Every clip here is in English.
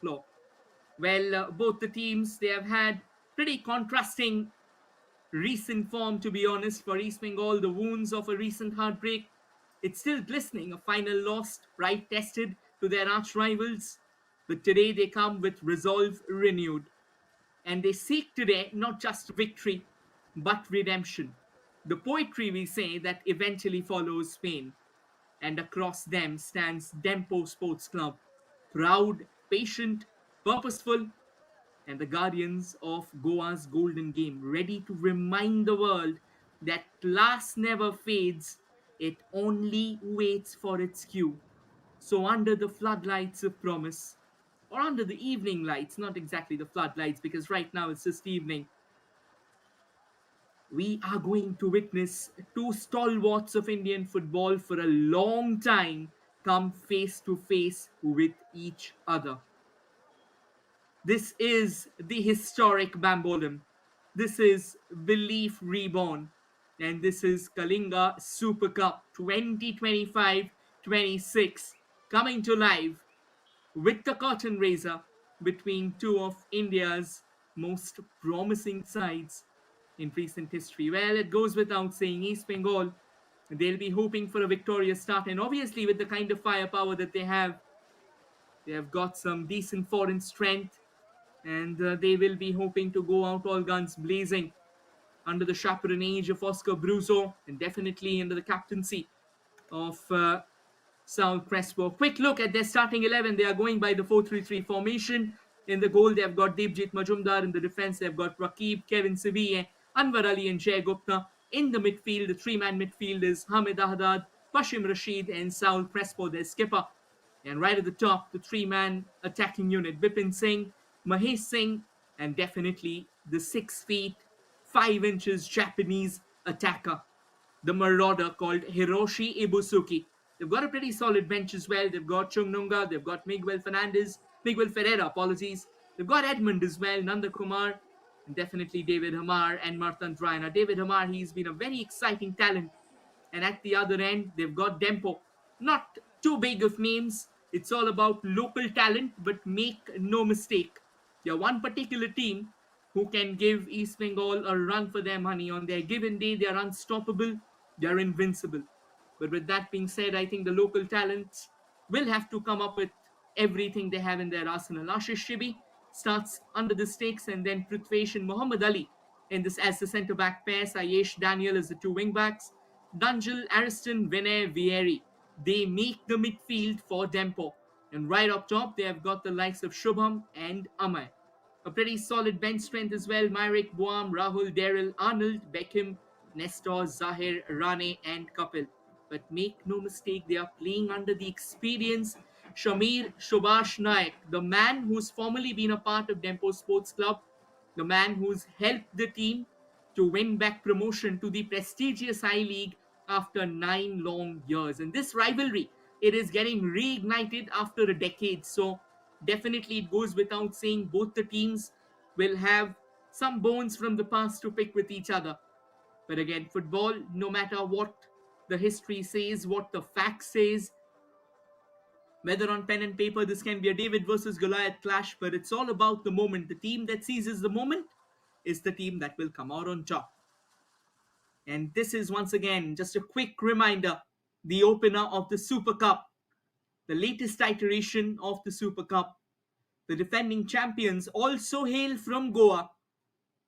floor. Well, both the teams, they have had pretty contrasting recent form, to be honest. For East Bengal, the wounds of a recent heartbreak, it's still glistening. A final lost, pride tested to their arch rivals. But today they come with resolve renewed. And they seek today not just victory, but redemption. The poetry, we say, that eventually follows pain. And across them stands Dempo Sports Club, proud, patient, purposeful, and the guardians of Goa's golden game, ready to remind the world that class never fades, it only waits for its cue. So, under the floodlights of promise, or under the evening lights, not exactly the floodlights, because right now it's just evening, we are going to witness two stalwarts of Indian football for a long time come face to face with each other. This is the historic Bambolim. This is Belief Reborn. And this is Kalinga Super Cup 2025-26 coming to life with the curtain raiser between two of India's most promising sides in recent history. Well, it goes without saying, East Bengal, they'll be hoping for a victorious start. And obviously, with the kind of firepower that they have got some decent foreign strength, and they will be hoping to go out all guns blazing under the chaperonage of Oscar Bruzo and definitely under the captaincy of Saul Crespo. Quick look at their starting 11. They are going by the 4-3-3 formation. In the goal, they have got Devjit Majumdar. In the defense, they have got Rakib, Kevin Siviye, Anwar Ali, and Jay Gupta. In the midfield, the three-man midfield is Hamid Ahdad, Pashim Rashid, and Saul Crespo, their skipper. And right at the top, the three-man attacking unit, Bipin Singh, Mahesh Singh, and definitely the 6 feet, 5 inches Japanese attacker, the marauder called Hiroshi Ibusuki. They've got a pretty solid bench as well. They've got Chungnunga, they've got Miguel Ferreira, apologies. They've got Edmund as well, Nanda Kumar, and definitely David Hamar and Martand Raina. David Hamar, he's been a very exciting talent. And at the other end, they've got Dempo. Not too big of names. It's all about local talent, but make no mistake. They're one particular team who can give East Bengal a run for their money. On their given day, they are unstoppable, they are invincible. But with that being said, I think the local talents will have to come up with everything they have in their arsenal. Ashish Shibi starts under the stakes, and then Prithvesh and Muhammad Ali in this as the centre back pair. Ayesh Daniel as the two wing backs. Dunjal, Ariston, Vinay, Vieri. They make the midfield for Dempo. And right up top, they have got the likes of Shubham and Amay. A pretty solid bench strength as well. Myrick, Boam, Rahul, Daryl, Arnold, Beckham, Nestor, Zahir, Rane, and Kapil. But make no mistake, they are playing under the experience Shamir Subhash Naik, the man who's formerly been a part of Dempo Sports Club, the man who's helped the team to win back promotion to the prestigious I League after 9 long years. And this rivalry, it is getting reignited after a decade. So definitely it goes without saying both the teams will have some bones from the past to pick with each other. But again, football, no matter what the history says, what the fact says, whether on pen and paper, this can be a David versus Goliath clash, but it's all about the moment. The team that seizes the moment is the team that will come out on top. And this is once again just a quick reminder, the opener of the Super Cup, the latest iteration of the Super Cup. The defending champions also hail from Goa,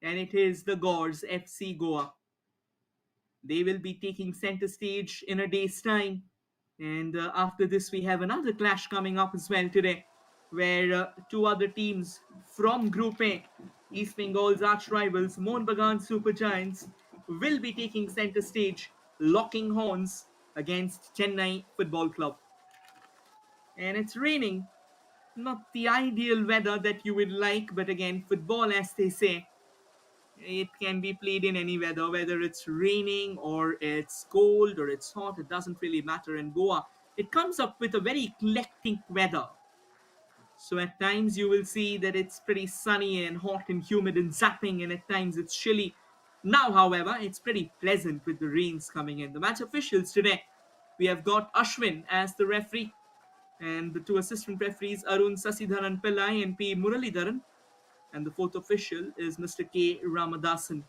and it is the Gors FC Goa. They will be taking center stage in a day's time. And after this, we have another clash coming up as well today, where two other teams from Group A, East Bengal's arch rivals, Mohun Bagan Super Giants, will be taking center stage, locking horns against Chennai Football Club. And it's raining. Not the ideal weather that you would like, but again, football, as they say, it can be played in any weather, whether it's raining or it's cold or it's hot, it doesn't really matter. In Goa, it comes up with a very eclectic weather. So at times you will see that it's pretty sunny and hot and humid and zapping, and at times it's chilly. Now, however, it's pretty pleasant with the rains coming in. The match officials today, we have got Ashwin as the referee. And the two assistant referees, Arun Sasidharan Pillai and P. Muralidharan. And the fourth official is Mr. K. Ramadasan.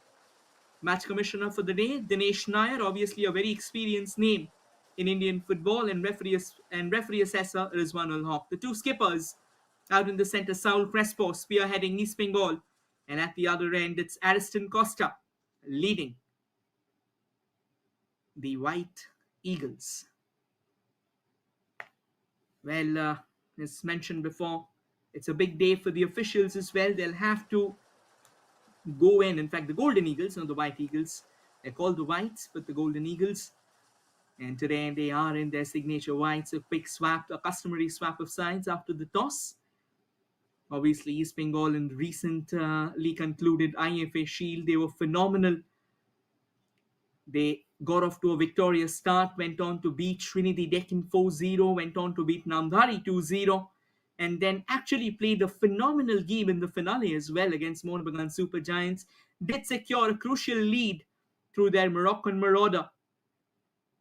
Match commissioner for the day, Dinesh Nair, obviously a very experienced name in Indian football, and referee assessor Rizwan ul Haq. The two skippers out in the centre, Saul Crespo spearheading East Bengal, and at the other end it's Ariston Costa leading the White Eagles. Well, as mentioned before, it's a big day for the officials as well. They'll have to go in fact, the Golden Eagles, not the White Eagles. They're called the Whites, but the Golden Eagles. And today they are in their signature whites. A quick swap, a customary swap of sides after the toss. Obviously, East Bengal in recently concluded AIFF Shield, they were phenomenal. They got off to a victorious start, went on to beat Trinity Deccan 4-0, went on to beat Namdhari 2-0, and then actually played a phenomenal game in the finale as well against Mohun Bagan Super Giants. Did secure a crucial lead through their Moroccan marauder,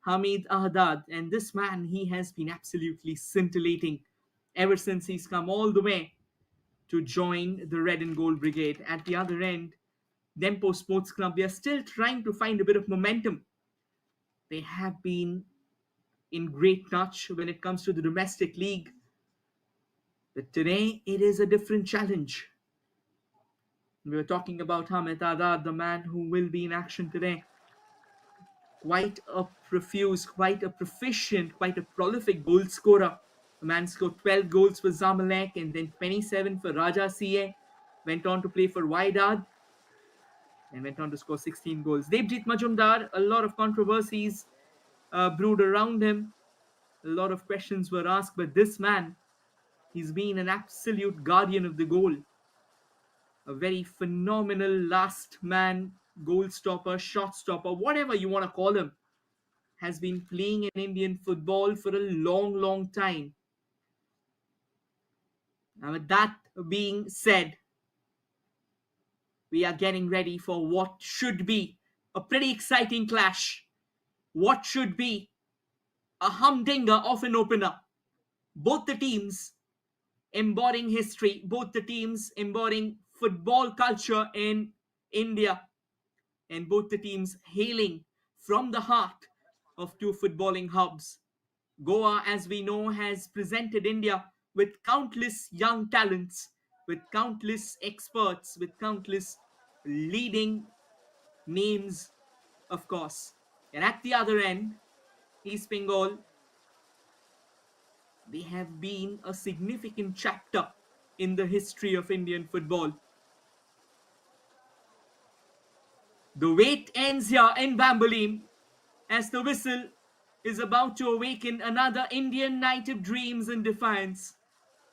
Hamid Ahdad. And this man, he has been absolutely scintillating ever since he's come all the way to join the Red and Gold Brigade. At the other end, Dempo Sports Club, they are still trying to find a bit of momentum. They have been in great touch when it comes to the domestic league. But today, it is a different challenge. We were talking about Hamid Ahdad, the man who will be in action today. Quite a profuse, quite a proficient, quite a prolific goal scorer. The man scored 12 goals for Zamalek and then 27 for Raja CA. Went on to play for Wydad and went on to score 16 goals. Devjit Majumdar, a lot of controversies brewed around him. A lot of questions were asked, but this man, he's been an absolute guardian of the goal. A very phenomenal last man goal stopper, shot stopper, whatever you want to call him. Has been playing in Indian football for a long, long time. Now, with that being said, we are getting ready for what should be a pretty exciting clash. What should be a humdinger of an opener. Both the teams embodying history, both the teams embodying football culture in India, and both the teams hailing from the heart of two footballing hubs. Goa, as we know, has presented India with countless young talents, with countless experts, with countless leading names, of course. And at the other end, East Bengal, they have been a significant chapter in the history of Indian football. The wait ends here in Bambolim as the whistle is about to awaken another Indian night of dreams and defiance.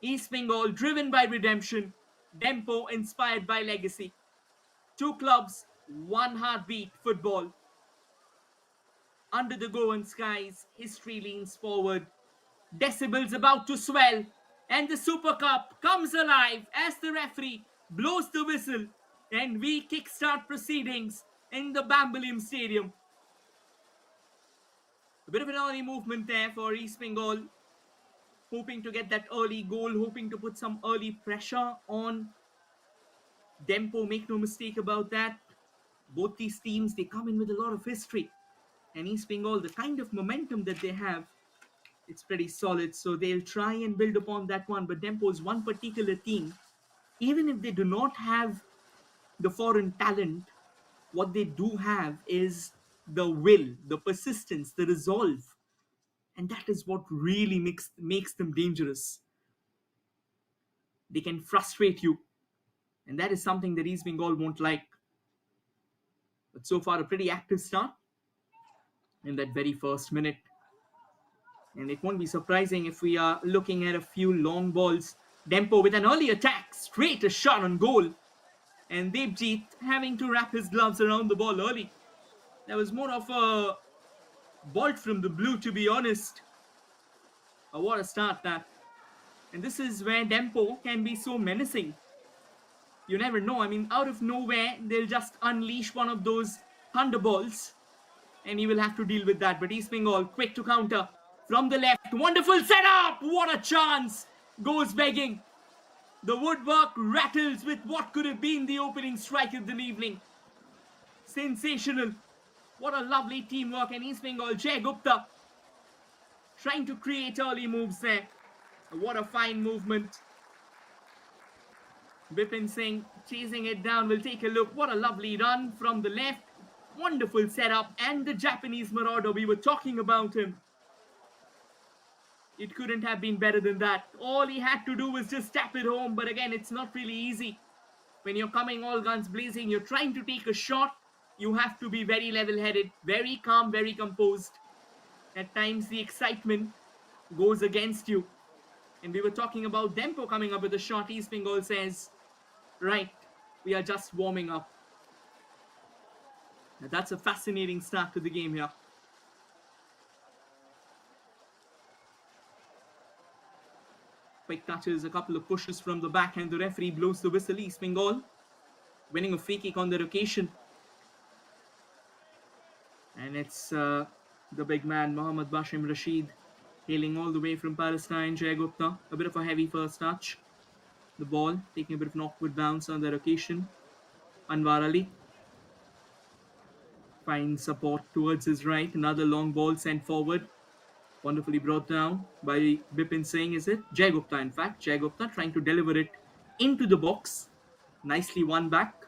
East Bengal driven by redemption, Dempo inspired by legacy. Two clubs, one heartbeat, football. Under the Goan skies, history leans forward. Decibels about to swell, and the Super Cup comes alive as the referee blows the whistle, and we kickstart proceedings in the Bambolim Stadium. A bit of an early movement there for East Bengal, hoping to get that early goal, hoping to put some early pressure on Dempo. Make no mistake about that. Both these teams, they come in with a lot of history. And East Bengal, the kind of momentum that they have, it's pretty solid. So they'll try and build upon that one. But Dempo's one particular team, even if they do not have the foreign talent, what they do have is the will, the persistence, the resolve. And that is what really makes them dangerous. They can frustrate you. And that is something that East Bengal won't like. But so far, a pretty active start in that very first minute. And it won't be surprising if we are looking at a few long balls. Dempo with an early attack, straight a shot on goal. And Devjit having to wrap his gloves around the ball early. That was more of a bolt from the blue, to be honest. Oh, what a start that. And this is where Dempo can be so menacing. You never know. I mean, out of nowhere, they'll just unleash one of those thunderbolts. And he will have to deal with that. But East Bengal, quick to counter. from the left. Wonderful setup! What a chance! Goes begging. The woodwork rattles with what could have been the opening strike of the evening. Sensational. What a lovely teamwork, and East Bengal, Jay Gupta trying to create early moves there. What a fine movement. Bipin Singh chasing it down. We'll take a look. What a lovely run from the left. Wonderful setup, and the Japanese marauder, we were talking about him. It couldn't have been better than that. All he had to do was just tap it home, but again, it's not really easy. When you're coming all guns blazing, you're trying to take a shot, you have to be very level-headed, very calm, very composed. At times, the excitement goes against you. And we were talking about Dempo coming up with a shot. East Bengal says, right, we are just warming up. Now, that's a fascinating start to the game here. Quick touches, a couple of pushes from the back, and the referee blows the whistle. East Bengal winning a free kick on their occasion. And it's the big man, Mohammad Bashim Rashid, hailing all the way from Palestine. Jay Gupta, a bit of a heavy first touch. The ball taking a bit of an awkward bounce on their occasion. Anwar Ali finds support towards his right. Another long ball sent forward. Wonderfully brought down by Bipin Singh, is it? Jay Gupta, in fact. Jay Gupta trying to deliver it into the box. Nicely won back.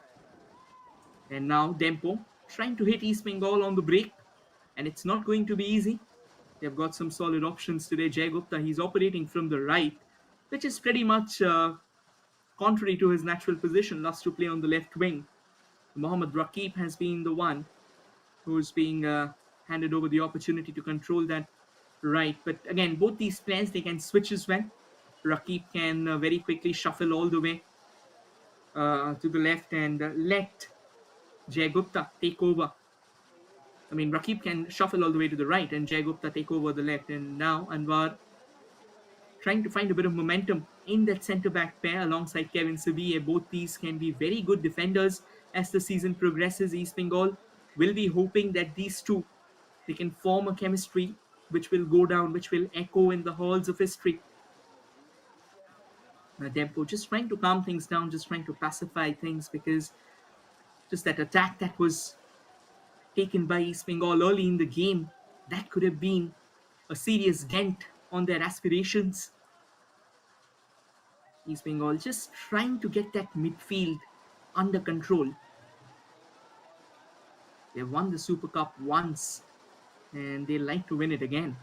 And now Dempo trying to hit East Bengal on the break. And it's not going to be easy. They've got some solid options today. Jay Gupta, he's operating from the right, which is pretty much contrary to his natural position. Loves to play on the left wing. Mohammad Rakib has been the one who's being handed over the opportunity to control that right. But again, both these players, they can switch as well. Rakib can very quickly shuffle all the way to the left and let Jay Gupta take over. I mean, Rakib can shuffle all the way to the right and Jay Gupta take over the left. And now Anwar trying to find a bit of momentum in that centre-back pair alongside Kevin Sabiye. Both these can be very good defenders as the season progresses. East Bengal will be hoping that these two, they can form a chemistry which will go down, which will echo in the halls of history. Dempo just trying to calm things down, just trying to pacify things, because just that attack that was taken by East Bengal early in the game, that could have been a serious dent on their aspirations. East Bengal just trying to get that midfield under control. They've won the Super Cup once and they like to win it again.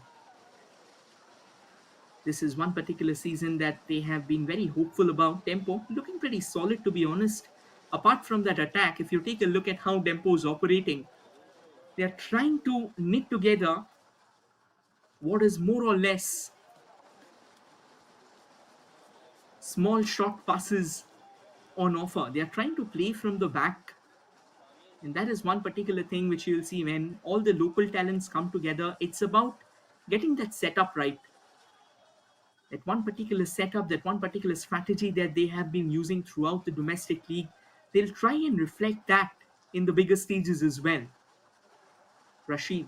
This is one particular season that they have been very hopeful about. Dempo looking pretty solid, to be honest. Apart from that attack, if you take a look at how Dempo is operating, they are trying to knit together what is more or less small short passes on offer. They are trying to play from the back. And that is one particular thing which you'll see when all the local talents come together. It's about getting that setup right. That one particular setup, that one particular strategy that they have been using throughout the domestic league, they'll try and reflect that in the bigger stages as well. Rashid,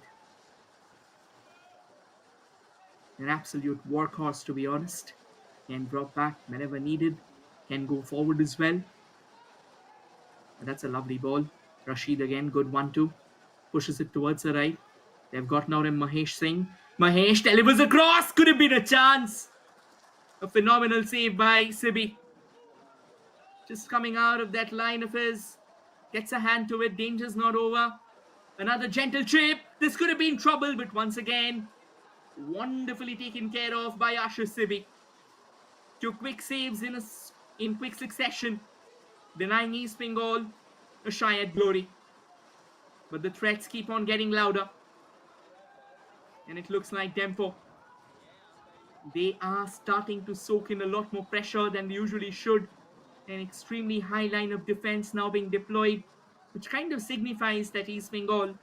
an absolute workhorse, to be honest. Can drop back whenever needed, can go forward as well. And that's a lovely ball. Rashid again, good 1-2. Pushes it towards the right. They've got now Mahesh Singh. Mahesh delivers a cross. Could have been a chance. A phenomenal save by Sibi. Just coming out of that line of his. Gets a hand to it. Danger's not over. Another gentle chip. This could have been trouble, but once again, wonderfully taken care of by Ashish Sibi. Two quick saves in quick succession, denying East Bengal a shy at glory. But the threats keep on getting louder. And it looks like Dempo, they are starting to soak in a lot more pressure than they usually should. An extremely high line of defense now being deployed, which kind of signifies that East Bengal,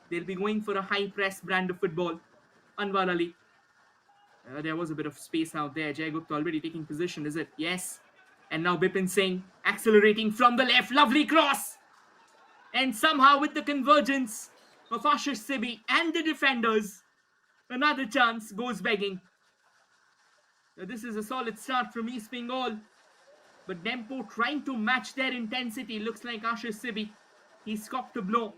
they'll be going for a high press brand of football. Anwar Ali. There was a bit of space out there. Jay Gupta already taking position, is it? Yes. And now Bipin Singh accelerating from the left. Lovely cross. And somehow with the convergence of Ashish Sibi and the defenders, Another chance goes begging. This is a solid start from East Bengal, but Dempo trying to match their intensity. Looks like Ashish Sibi. He's cocked a blow.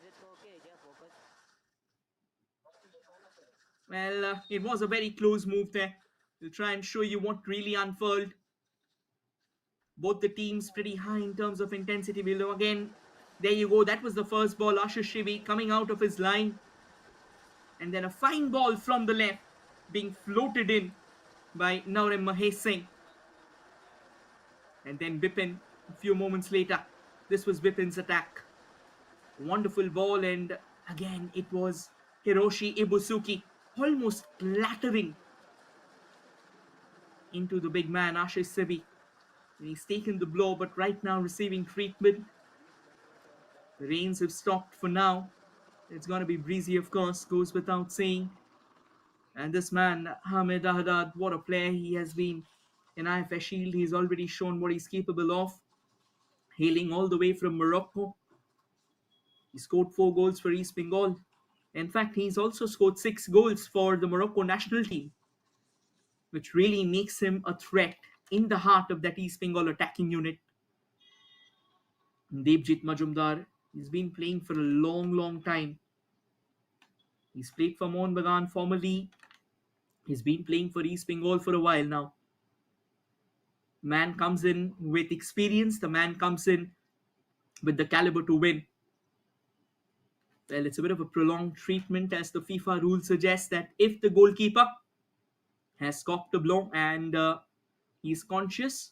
Well, it was a very close move there. We'll try and show you what really unfurled. Both the teams pretty high in terms of intensity below. Again, there you go. That was the first ball. Ashish Sibi coming out of his line. And then a fine ball from the left being floated in by Naurem Mahesh Singh. And then Bipin a few moments later. This was Bipin's attack. Wonderful ball, and again it was Hiroshi Ibusuki almost clattering into the big man Ashish Sibi. He's taken the blow, but right now receiving treatment. The rains have stopped for now. It's going to be breezy, of course, goes without saying. And this man, Hamid Ahadad, what a player he has been in AIFF Shield. He's already shown what he's capable of. Hailing all the way from Morocco. He scored 4 goals for East Bengal. In fact, he's also scored 6 goals for the Morocco national team, which really makes him a threat in the heart of that East Bengal attacking unit. Devjit Majumdar, he's been playing for a long, long time. He's played for Mohun Bagan formerly. He's been playing for East Bengal for a while now. Man comes in with experience. The man comes in with the caliber to win. Well, it's a bit of a prolonged treatment, as the FIFA rule suggests that if the goalkeeper has cocked a blow and he's conscious,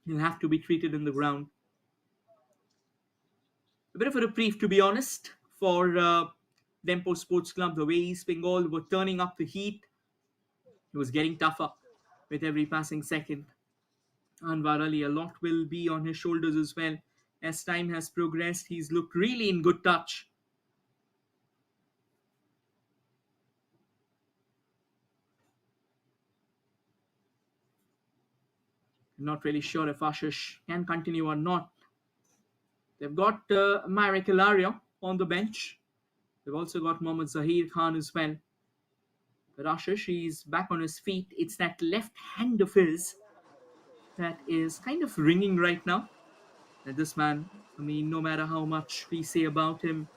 he'll have to be treated in the ground. A bit of a reprieve, to be honest, for Dempo Sports Club. The way East Bengal were turning up the heat, it was getting tougher with every passing second. Anwar Ali, a lot will be on his shoulders as well. As time has progressed, he's looked really in good touch. I'm not really sure if Ashish can continue or not. They've got Marek Ilario on the bench. They've also got Mohammad Zahir Khan as well. But Ashish, he's back on his feet. It's that left hand of his that is kind of ringing right now. And this man, I mean, no matter how much we say about him,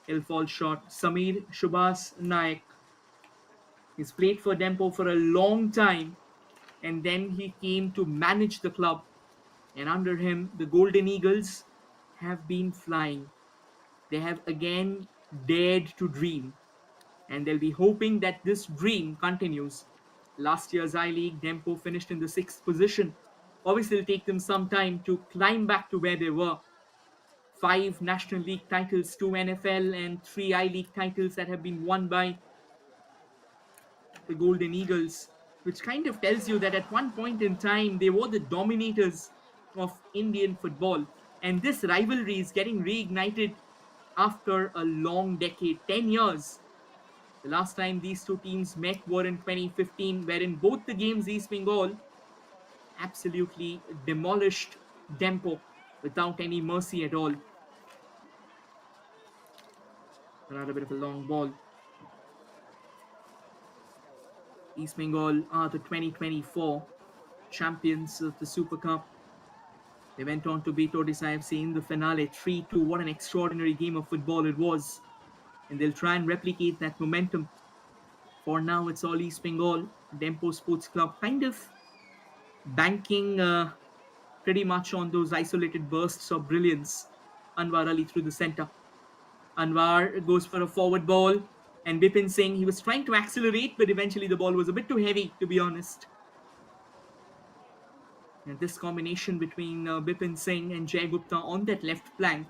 he'll fall short. Samir Shubhas Naik. He's played for Dempo for a long time, and then he came to manage the club. And under him, the Golden Eagles have been flying. They have again dared to dream. And they'll be hoping that this dream continues. Last year's I-League, Dempo finished in the 6th position. Obviously, it'll take them some time to climb back to where they were. 5 National League titles, 2 NFL, and 3 I-League titles that have been won by the Golden Eagles, which kind of tells you that at one point in time, they were the dominators of Indian football. And this rivalry is getting reignited after a long decade, 10 years. The last time these two teams met were in 2015, wherein both the games East Bengal absolutely demolished Dempo without any mercy at all. Another bit of a long ball. East Bengal are the 2024 champions of the Super Cup. They went on to beat Odisha FC in the finale 3-2. What an extraordinary game of football it was. And they'll try and replicate that momentum. For now, it's all East Bengal. Dempo Sports Club kind of banking pretty much on those isolated bursts of brilliance. Anwar Ali through the center. Anwar goes for a forward ball. And Bipin Singh, he was trying to accelerate, but eventually the ball was a bit too heavy, to be honest. And this combination between Bipin Singh and Jay Gupta on that left flank,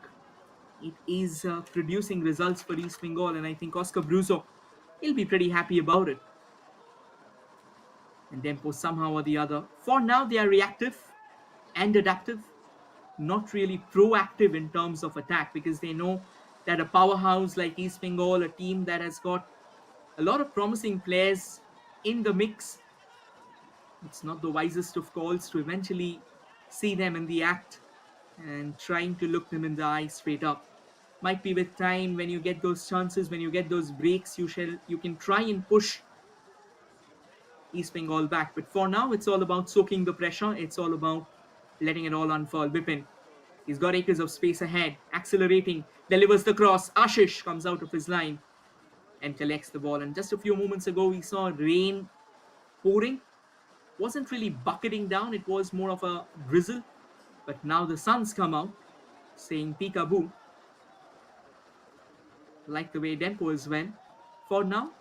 it is producing results for East Bengal, and I think Oscar Bruzo, he'll be pretty happy about it. And Dempo somehow or the other, for now they are reactive and adaptive, not really proactive in terms of attack, because they know that a powerhouse like East Bengal, a team that has got a lot of promising players in the mix, it's not the wisest of calls to eventually see them in the act and trying to look them in the eye straight up. Might be with time, when you get those chances, when you get those breaks, you can try and push East Bengal back. But for now, it's all about soaking the pressure. It's all about letting it all unfold. Bipin, he's got acres of space ahead, accelerating, delivers the cross. Ashish comes out of his line and collects the ball. And just a few moments ago, we saw rain pouring. Wasn't really bucketing down, it was more of a drizzle. But now the sun's come out, saying peekaboo, like the way Dempo as well. For now,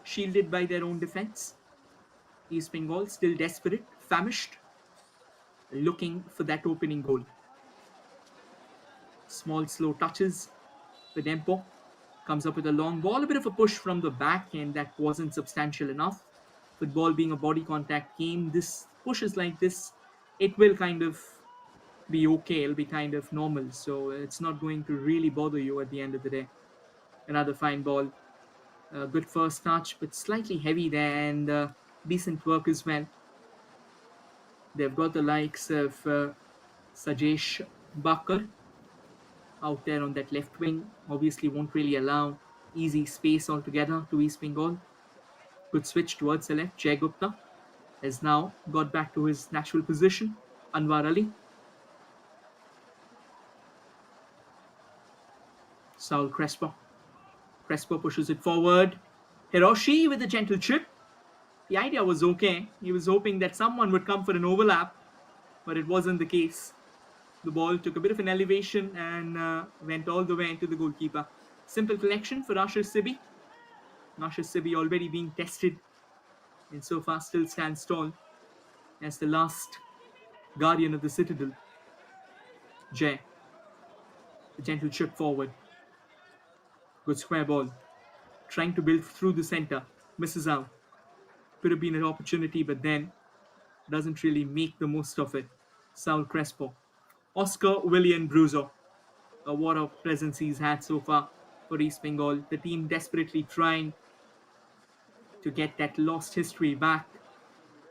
shielded by their own defense. East Bengal still desperate, famished, looking for that opening goal. Small, slow touches. The Dempo comes up with a long ball, a bit of a push from the back, and that wasn't substantial enough. Football being a body contact game, this pushes like this, it will kind of be okay, it'll be kind of normal. So it's not going to really bother you at the end of the day. Another fine ball. Good first touch, but slightly heavy there, and decent work as well. They've got the likes of Sajesh Bakar out there on that left wing. Obviously, won't really allow easy space altogether to East Bengal. Good switch towards the left. Jay Gupta has now got back to his natural position. Anwar Ali. Saul Crespo. Crespo pushes it forward. Hiroshi with a gentle chip. The idea was okay. He was hoping that someone would come for an overlap, but it wasn't the case. The ball took a bit of an elevation and went all the way into the goalkeeper. Simple collection for Ashish Sibi. Ashish Sibi already being tested and so far still stands tall as the last guardian of the citadel. Jay. The gentle chip forward. Good square ball. Trying to build through the center. Misses out. Could have been an opportunity, but then doesn't really make the most of it. Saul Crespo. Oscar William Bruzo. What a presence he's had so far for East Bengal. The team desperately trying to get that lost history back.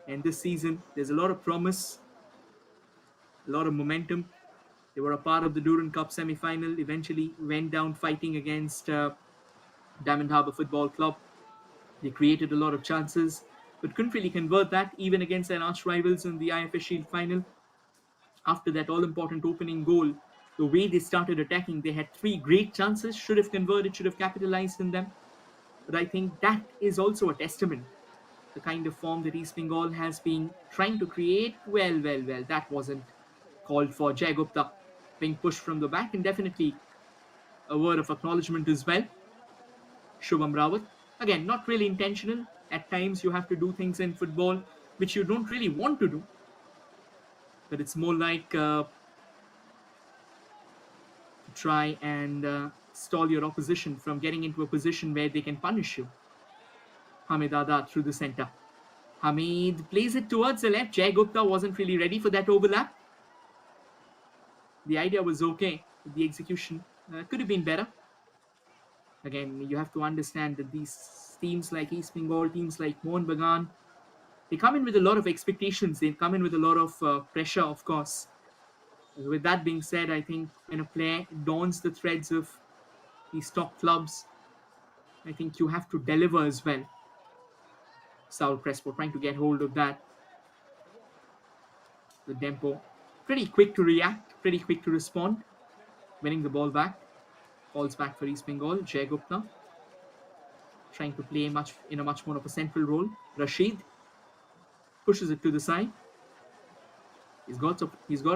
And this season, there's a lot of promise, a lot of momentum. They were a part of the Durand Cup semi-final, eventually went down fighting against Diamond Harbour Football Club. They created a lot of chances, but couldn't really convert that, even against their arch rivals in the AIFF Shield final. After that all-important opening goal, the way they started attacking, they had three great chances, should have converted, should have capitalized on them. But I think that is also a testament. The kind of form that East Bengal has been trying to create, well, that wasn't called for. Jay Gupta being pushed from the back, and definitely a word of acknowledgement as well. Shubham Rawat, again, not really intentional. At times you have to do things in football which you don't really want to do, but it's more like to try and stall your opposition from getting into a position where they can punish you. Hamid Ada through the center. Hamid plays it towards the left. Jay Gupta wasn't really ready for that overlap. The idea was okay. The execution could have been better. Again, you have to understand that these teams like East Bengal, teams like Mohun Bagan, they come in with a lot of expectations. They come in with a lot of pressure, of course. With that being said, I think when a player dons the threads of these top clubs, I think you have to deliver as well. Saul Crespo trying to get hold of that. The Dempo, pretty quick to react, pretty quick to respond. Winning the ball back. Falls back for East Bengal. Jay Gupta trying to play in a much more of a central role. Rashid pushes it to the side. He's got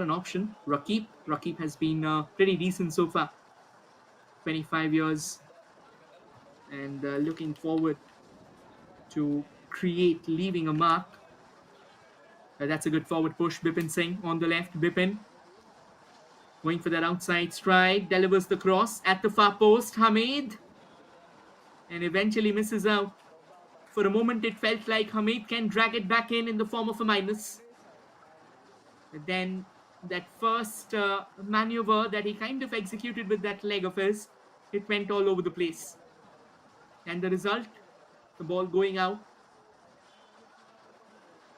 an option. Rakib has been pretty decent so far. 25 years and looking forward to leaving a mark. That's a good forward push. Bipin Singh on the left. Bipin going for that outside stride. Delivers the cross at the far post. Hamid. And eventually misses out. For a moment it felt like Hamid can drag it back in the form of a minus. But then that first maneuver that he kind of executed with that leg of his, it went all over the place. And the result, the ball going out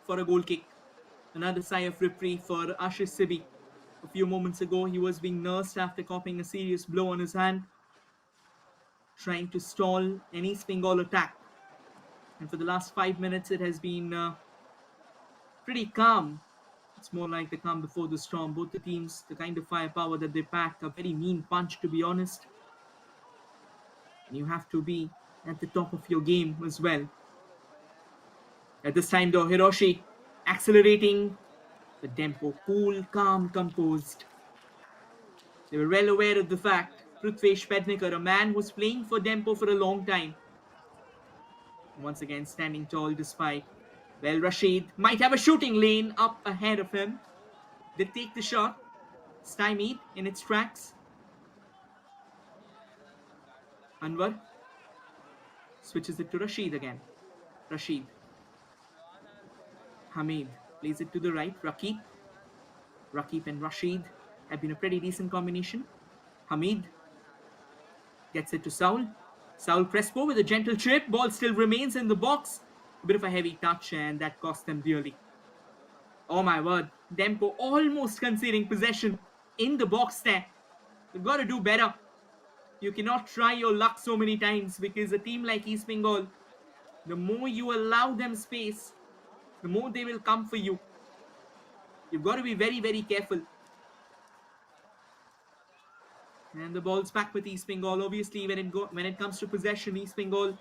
for a goal kick. Another sigh of reprieve for Ashish Sibi. A few moments ago, he was being nursed after copying a serious blow on his hand, trying to stall any East Bengal attack. And for the last 5 minutes, it has been pretty calm. It's more like the calm before the storm. Both the teams, the kind of firepower that they pack, a very mean punch, to be honest. And you have to be at the top of your game as well. At this time, though, Hiroshi accelerating the Dempo, cool, calm, composed. They were well aware of the fact Prithvesh Pednekar, a man who's playing for Dempo for a long time, once again standing tall despite. Well, Rashid might have a shooting lane up ahead of him. They take the shot, stymied in its tracks. Anwar switches it to Rashid again. Rashid. Hamid plays it to the right. Rakib. Rakib and Rashid have been a pretty decent combination. Hamid gets it to Saul. Saul Crespo with a gentle chip. Ball still remains in the box. A bit of a heavy touch, and that cost them dearly. Oh my word. Dempo almost conceding possession in the box there. You've got to do better. You cannot try your luck so many times, because a team like East Bengal, the more you allow them space, the more they will come for you. You've got to be very, very careful. And the ball's back with East Bengal. Obviously, when it comes to possession, East Bengal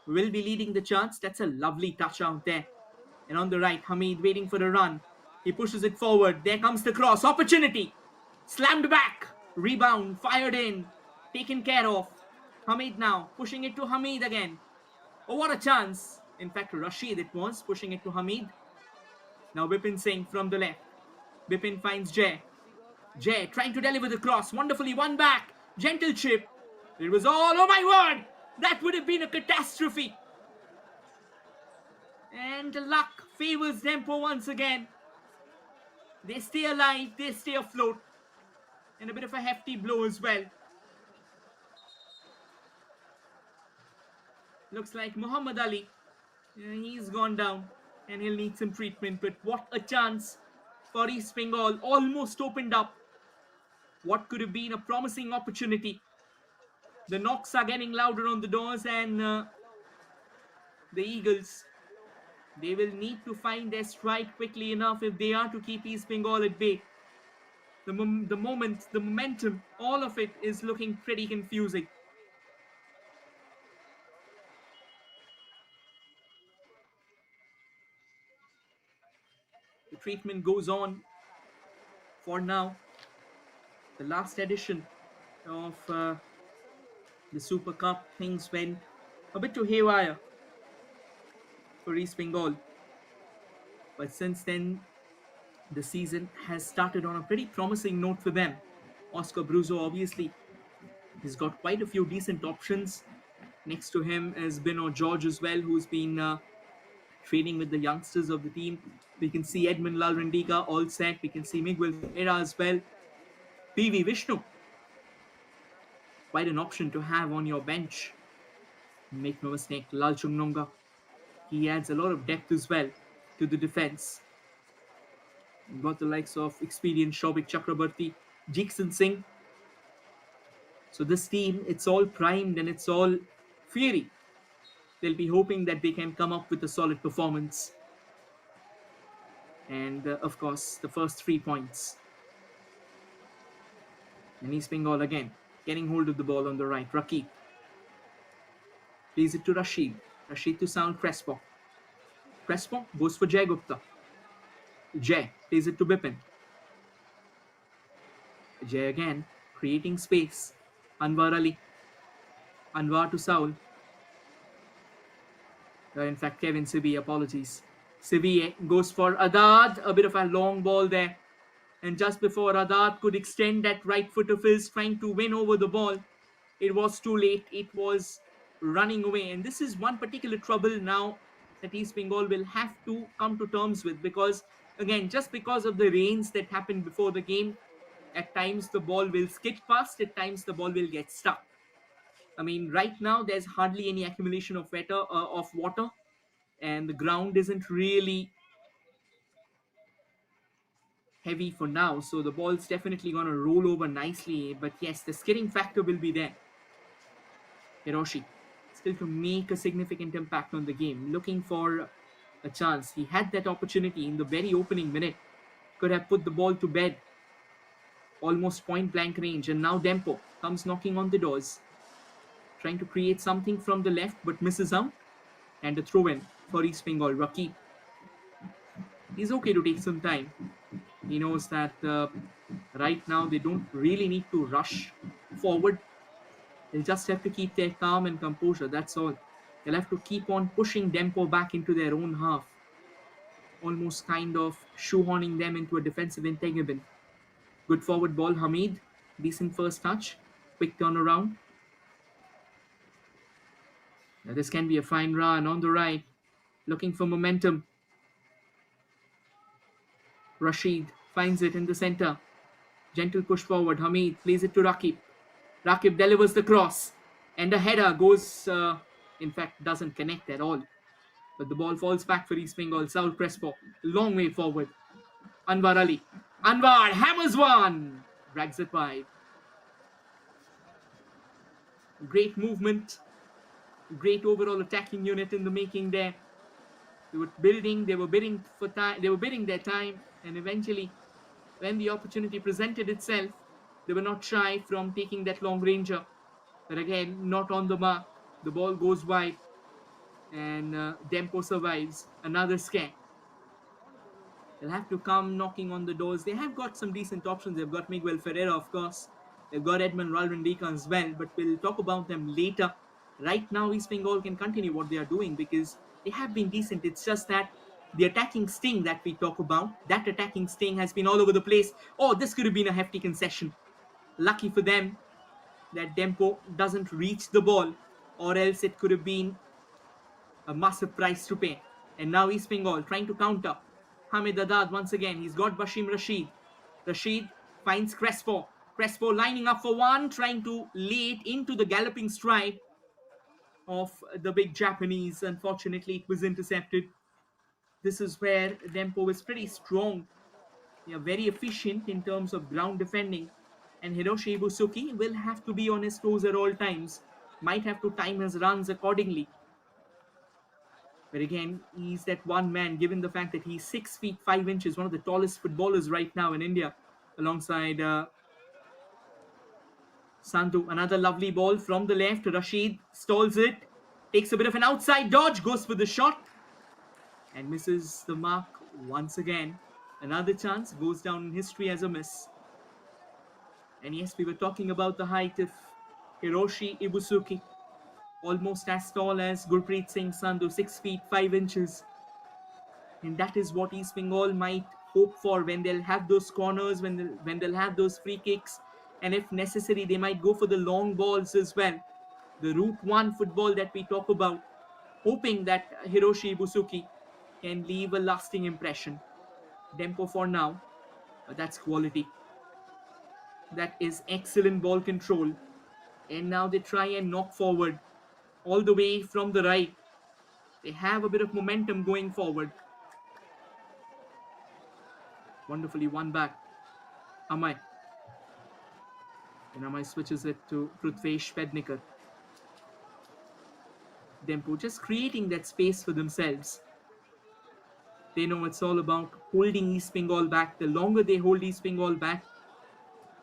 will be leading the chance. That's a lovely touch out there. And on the right, Hamid waiting for a run. He pushes it forward. There comes the cross. Opportunity. Slammed back. Rebound. Fired in. Taken care of. Hamid now pushing it to Hamid again. Oh, what a chance. In fact, Rashid it was pushing it to Hamid. Now Bipin Singh from the left. Bipin finds Jay. Jay trying to deliver the cross. Wonderfully won back. Gentle chip. It was all, oh my word! That would have been a catastrophe. And the luck favors Dempo once again. They stay alive. They stay afloat. And a bit of a hefty blow as well. Looks like Muhammad Ali. He's gone down. And he'll need some treatment. But what a chance for East Bengal. Almost opened up what could have been a promising opportunity. The knocks are getting louder on the doors, and the Eagles, they will need to find their stride quickly enough if they are to keep East Bengal at bay. The moment, the momentum, all of it is looking pretty confusing. The treatment goes on for now. The last edition of the Super Cup, things went a bit too haywire for East Bengal. But since then, the season has started on a pretty promising note for them. Oscar Bruzo, obviously, he's got quite a few decent options. Next to him is Bino George as well, who's been training with the youngsters of the team. We can see Edmund Lalrendiga all set. We can see Miguel Ferreira as well. PV Vishnu, quite an option to have on your bench. Make no mistake, Lal Chungnonga, he adds a lot of depth as well to the defense. You've got the likes of experienced Shobik Chakrabarti, Jikson Singh. So this team, it's all primed and it's all fiery. They'll be hoping that they can come up with a solid performance. And of course, the first 3 points. And East Bengal again, getting hold of the ball on the right. Rakib plays it to Rashid. Rashid to Sound Crespo. Crespo goes for Jay Gupta. Jay plays it to Bipin. Jay again, creating space. Anwar Ali. Anwar to Saul. In fact, Kevin Sibi, apologies. Sibi goes for Adad. A bit of a long ball there. And just before Adad could extend that right foot of his, trying to win over the ball, it was too late. It was running away. And this is one particular trouble now that East Bengal will have to come to terms with, because, again, just because of the rains that happened before the game, at times the ball will skid past, at times the ball will get stuck. I mean, right now there's hardly any accumulation of water, and the ground isn't really heavy for now, so the ball's definitely going to roll over nicely. But yes, the skidding factor will be there. Hiroshi still to make a significant impact on the game, looking for a chance. He had that opportunity in the very opening minute, could have put the ball to bed, almost point blank range, and now Dempo comes knocking on the doors, trying to create something from the left but misses out, and a throw in for East Bengal. Rakib, he's okay to take some time. He knows that right now they don't really need to rush forward. They'll just have to keep their calm and composure. That's all. They'll have to keep on pushing Dempo back into their own half, almost kind of shoehorning them into a defensive entanglement. Good forward ball, Hamid. Decent first touch. Quick turnaround. Now this can be a fine run on the right. Looking for momentum. Rashid finds it in the center. Gentle push forward. Hamid plays it to Rakib. Rakib delivers the cross. And the header goes, in fact, doesn't connect at all. But the ball falls back for East Bengal. Saul Crespo. Long way forward. Anwar Ali. Anwar hammers one. Drags it wide. Great movement. Great overall attacking unit in the making there. They were building, they were bidding for time, they were bidding their time, and eventually, when the opportunity presented itself, they were not shy from taking that long ranger. But again, not on the mark. The ball goes wide, and Dempo survives. Another scare. They'll have to come knocking on the doors. They have got some decent options. They've got Miguel Ferreira, of course. They've got Edmund Ralrindika as well, but we'll talk about them later. Right now, East Bengal can continue what they are doing because they have been decent. It's just that the attacking sting that we talk about, that attacking sting has been all over the place. Oh, this could have been a hefty concession. Lucky for them that Dempo doesn't reach the ball, or else it could have been a massive price to pay. And now East Bengal trying to counter. Hamid Adad once again. He's got Bashim Rashid. Rashid finds Crespo. Crespo lining up for one, trying to lay it into the galloping stride of the big Japanese. Unfortunately, it was intercepted. This is where Dempo is pretty strong. They are very efficient in terms of ground defending. And Hiroshi Ibusuki will have to be on his toes at all times. Might have to time his runs accordingly. But again, he's that one man, given the fact that he's 6 feet 5 inches, one of the tallest footballers right now in India, alongside Sandhu. Another lovely ball from the left. Rashid stalls it, takes a bit of an outside dodge, goes for the shot, and misses the mark once again. Another chance goes down in history as a miss. And yes, we were talking about the height of Hiroshi Ibusuki. Almost as tall as Gurpreet Singh Sandhu, 6 feet 5 inches. And that is what East Bengal might hope for when they'll have those corners, when they'll have those free kicks. And if necessary, they might go for the long balls as well. The Route 1 football that we talk about, hoping that Hiroshi Ibusuki can leave a lasting impression. Dempo for now, but that's quality. That is excellent ball control. And now they try and knock forward all the way from the right. They have a bit of momentum going forward. Wonderfully won back. Amay. And Amay switches it to Prithvesh Pednikar. Dempo just creating that space for themselves. They know it's all about holding East Bengal back. The longer they hold East Bengal back,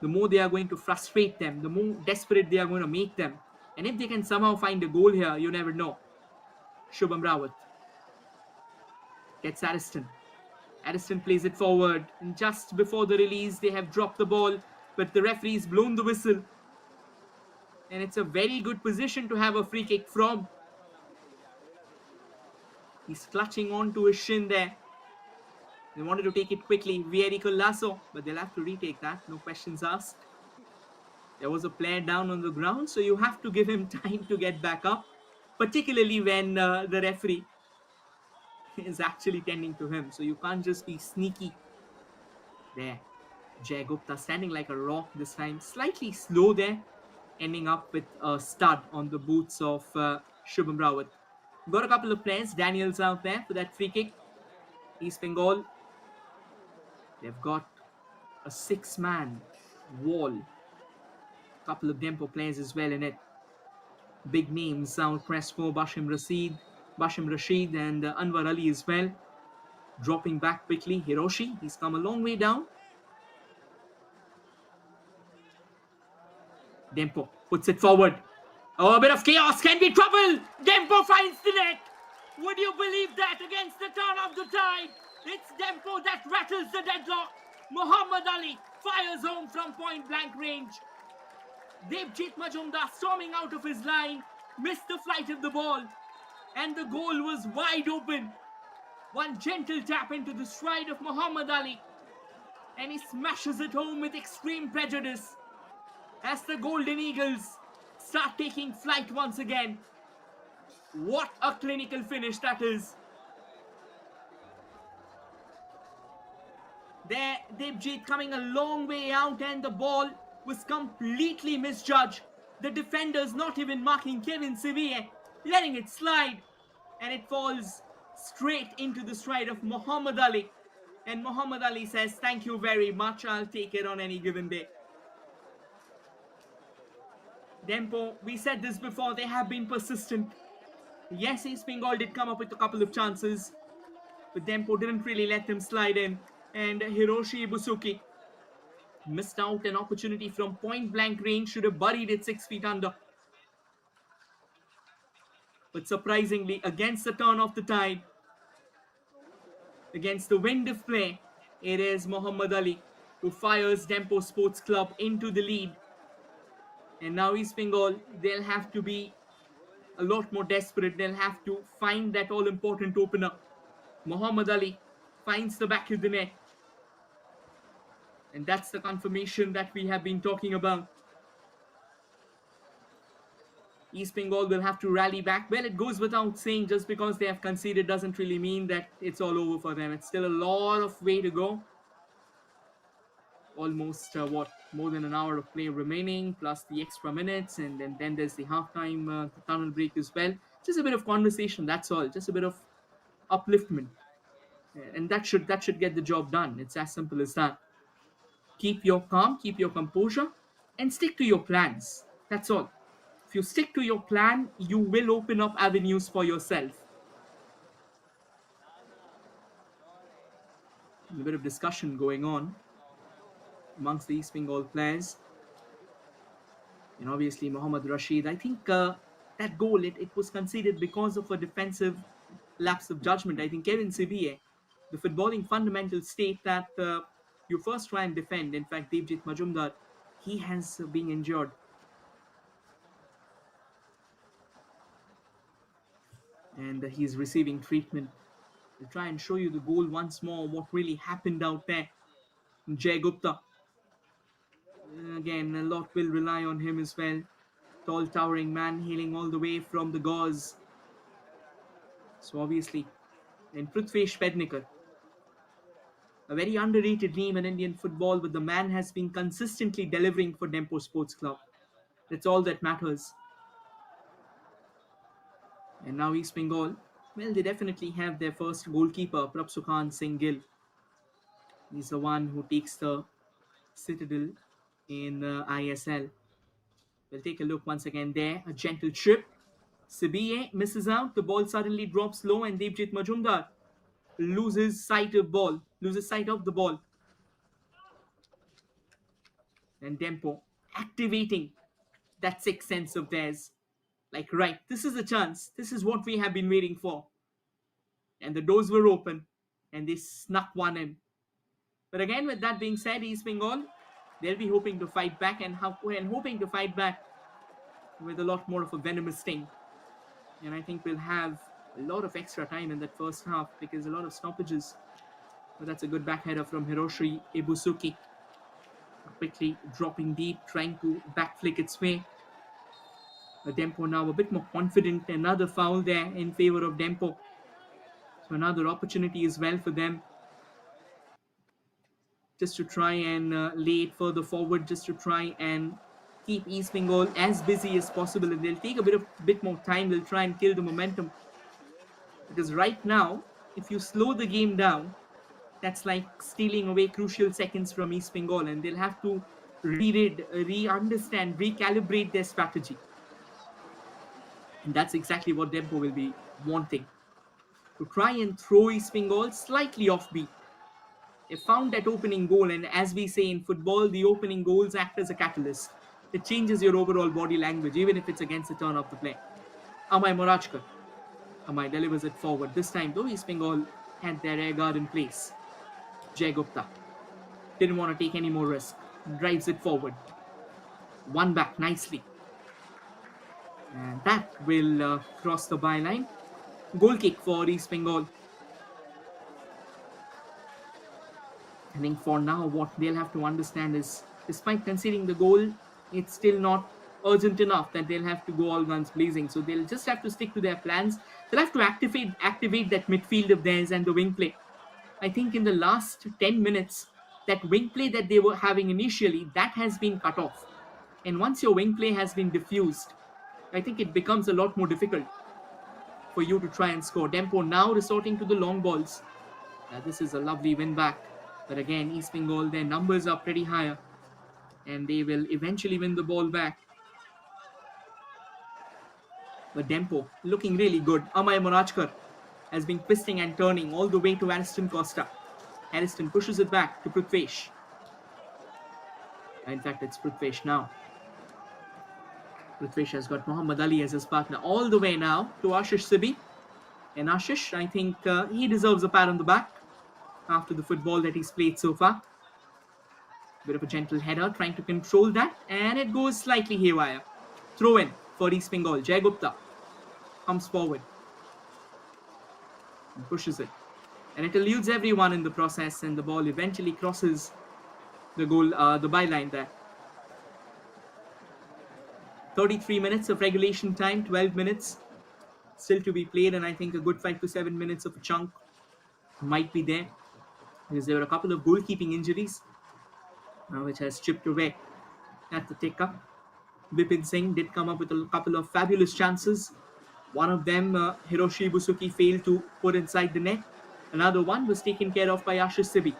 the more they are going to frustrate them, the more desperate they are going to make them. And if they can somehow find a goal here, you never know. Shubham Rawat gets Ariston. Ariston plays it forward, and just before the release, they have dropped the ball, but the referee's blown the whistle. And it's a very good position to have a free kick from. He's clutching on to his shin there. They wanted to take it quickly, Vierico Lasso, but they'll have to retake that, no questions asked. There was a player down on the ground, so you have to give him time to get back up, particularly when the referee is actually tending to him. So you can't just be sneaky. There, Jay Gupta standing like a rock this time, slightly slow there, ending up with a stud on the boots of Shubham Rawat. Got a couple of players, Daniels out there for that free kick. East Bengal, they've got a 6-man wall. Couple of Dempo players as well in it. Big names out Crespo, Bashim Rashid, and Anwar Ali as well. Dropping back quickly. Hiroshi, he's come a long way down. Dempo puts it forward. Oh, a bit of chaos can be trouble. Dempo finds the net. Would you believe that against the turn of the tide? It's Dempo that rattles the deadlock. Muhammad Ali fires home from point blank range. Devjit Majumdar storming out of his line, missed the flight of the ball, and the goal was wide open. One gentle tap into the stride of Muhammad Ali, and he smashes it home with extreme prejudice as the Golden Eagles start taking flight once again. What a clinical finish that is. There, Devjit coming a long way out, and the ball was completely misjudged. The defenders not even marking Kevin Sevier, letting it slide, and it falls straight into the stride of Muhammad Ali. And Muhammad Ali says, "Thank you very much, I'll take it on any given day." Dempo, we said this before, they have been persistent. Yes, East Bengal did come up with a couple of chances, but Dempo didn't really let them slide in. And Hiroshi Ibusuki missed out an opportunity from point blank range, should have buried it 6 feet under. But surprisingly, against the turn of the tide, against the wind of play, it is Muhammad Ali who fires Dempo Sports Club into the lead. And now East Bengal, they'll have to be a lot more desperate. They'll have to find that all-important opener. Muhammad Ali finds the back of the net. And that's the confirmation that we have been talking about. East Bengal will have to rally back. Well, it goes without saying, just because they have conceded doesn't really mean that it's all over for them. It's still a lot of way to go. Almost, more than an hour of play remaining, plus the extra minutes, and then there's the halftime, the tunnel break as well. Just a bit of conversation, that's all. Just a bit of upliftment. And that should get the job done. It's as simple as that. Keep your calm, keep your composure, and stick to your plans. That's all. If you stick to your plan, you will open up avenues for yourself. A bit of discussion going on amongst the East Bengal players. And obviously Mohammad Rashid, I think that goal, it was conceded because of a defensive lapse of judgment. I think Kevin Sevier, the footballing fundamentals state that you first try and defend. In fact, Devjit Majumdar, he has been injured. And he's receiving treatment. I'll try and show you the goal once more, what really happened out there. Jay Gupta. Again, a lot will rely on him as well. Tall, towering man, hailing all the way from the Gauze. So obviously, and Prithvesh Pednekar, a very underrated name in Indian football, but the man has been consistently delivering for Dempo Sports Club. That's all that matters. And now East Bengal, well, they definitely have their first goalkeeper, Prabsukhan Singh Gill. He's the one who takes the Citadel in ISL. We'll take a look once again there. A gentle trip. Sibiye misses out. The ball suddenly drops low, and Devjit Majumdar loses sight of the ball. And Dempo activating that sixth sense of theirs. Like, right, this is a chance. This is what we have been waiting for. And the doors were open, and they snuck one in. But again, with that being said, East Bengal, they'll be hoping to fight back, and hoping to fight back with a lot more of a venomous sting. And I think we'll have a lot of extra time in that first half because a lot of stoppages. But that's a good backheader from Hiroshi Ibusuki. Quickly dropping deep, trying to backflick its way. Dempo now a bit more confident. Another foul there in favor of Dempo. So another opportunity as well for them, just to try and lay it further forward, just to try and keep East Bengal as busy as possible. And they'll take a bit more time. They'll try and kill the momentum. Because right now, if you slow the game down, that's like stealing away crucial seconds from East Bengal. And they'll have to re-understand, recalibrate their strategy. And that's exactly what Dempo will be wanting. To try and throw East Bengal slightly offbeat. They found that opening goal, and as we say in football, the opening goals act as a catalyst. It changes your overall body language, even if it's against the turn of the play. Amay Morachkar. Amay delivers it forward. This time, though, East Bengal had their air guard in place. Jay Gupta didn't want to take any more risk. Drives it forward. One back nicely. And that will cross the byline. Goal kick for East Bengal. I think for now, what they'll have to understand is, despite conceding the goal, it's still not urgent enough that they'll have to go all guns blazing. So they'll just have to stick to their plans. They'll have to activate that midfield of theirs and the wing play. I think in the last 10 minutes, that wing play that they were having initially, that has been cut off. And once your wing play has been diffused, I think it becomes a lot more difficult for you to try and score. Dempo now resorting to the long balls. This is a lovely win back. But again, East Bengal, their numbers are pretty higher. And they will eventually win the ball back. But Dempo looking really good. Amay Morachkar has been twisting and turning all the way to Ariston Costa. Ariston pushes it back to Prithvesh. In fact, it's Prithvesh now. Prithvesh has got Muhammad Ali as his partner all the way now to Ashish Sibi. And Ashish, I think he deserves a pat on the back after the football that he's played so far. Bit of a gentle header, trying to control that. And it goes slightly haywire. Throw in for East Bengal. Jay Gupta comes forward and pushes it. And it eludes everyone in the process, and the ball eventually crosses the goal, the byline there. 33 minutes of regulation time, 12 minutes still to be played, and I think a good 5 to 7 minutes of a chunk might be there, because there were a couple of goalkeeping injuries, which has chipped away at the take-up. Bipin Singh did come up with a couple of fabulous chances. One of them, Hiroshi Busuki failed to put inside the net. Another one was taken care of by Ashish Sibi.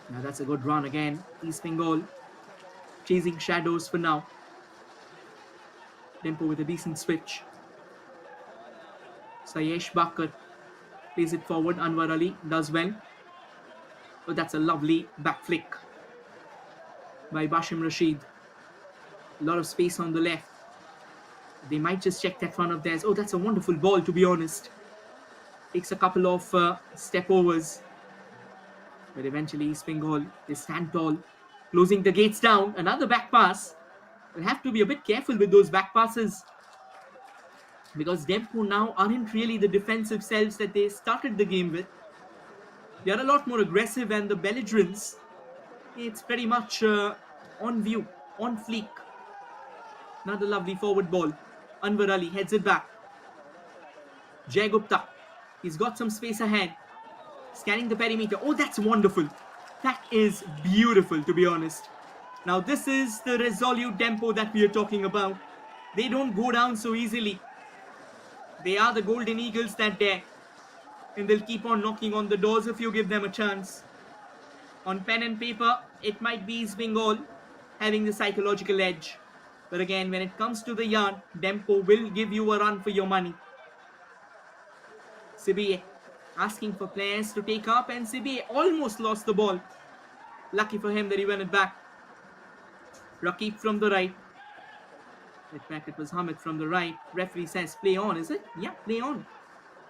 Now that's a good run again. East Bengal chasing shadows for now. Dempo with a decent switch. Sayesh Bakar plays it forward. Anwar Ali does well. But that's a lovely back flick by Bashim Rashid. A lot of space on the left. They might just check that front of theirs. Oh, that's a wonderful ball, to be honest. Takes a couple of step overs. But eventually East Bengal, they stand tall. Closing the gates down. Another back pass. We'll have to be a bit careful with those back passes, because Dempo now aren't really the defensive selves that they started the game with. They are a lot more aggressive, and the belligerents, it's pretty much on view, on fleek. Another lovely forward ball. Anwar Ali heads it back. Jay Gupta, he's got some space ahead. Scanning the perimeter. Oh, that's wonderful. That is beautiful, to be honest. Now, this is the resolute Dempo that we are talking about. They don't go down so easily. They are the golden eagles that dare. And they'll keep on knocking on the doors if you give them a chance. On pen and paper, it might be East Bengal having the psychological edge. But again, when it comes to the yard, Dempo will give you a run for your money. Sibi asking for players to take up, and Sibi almost lost the ball. Lucky for him that he won it back. Rakib from the right. In fact, it was Hamid from the right. Referee says play on, is it? Yeah, play on.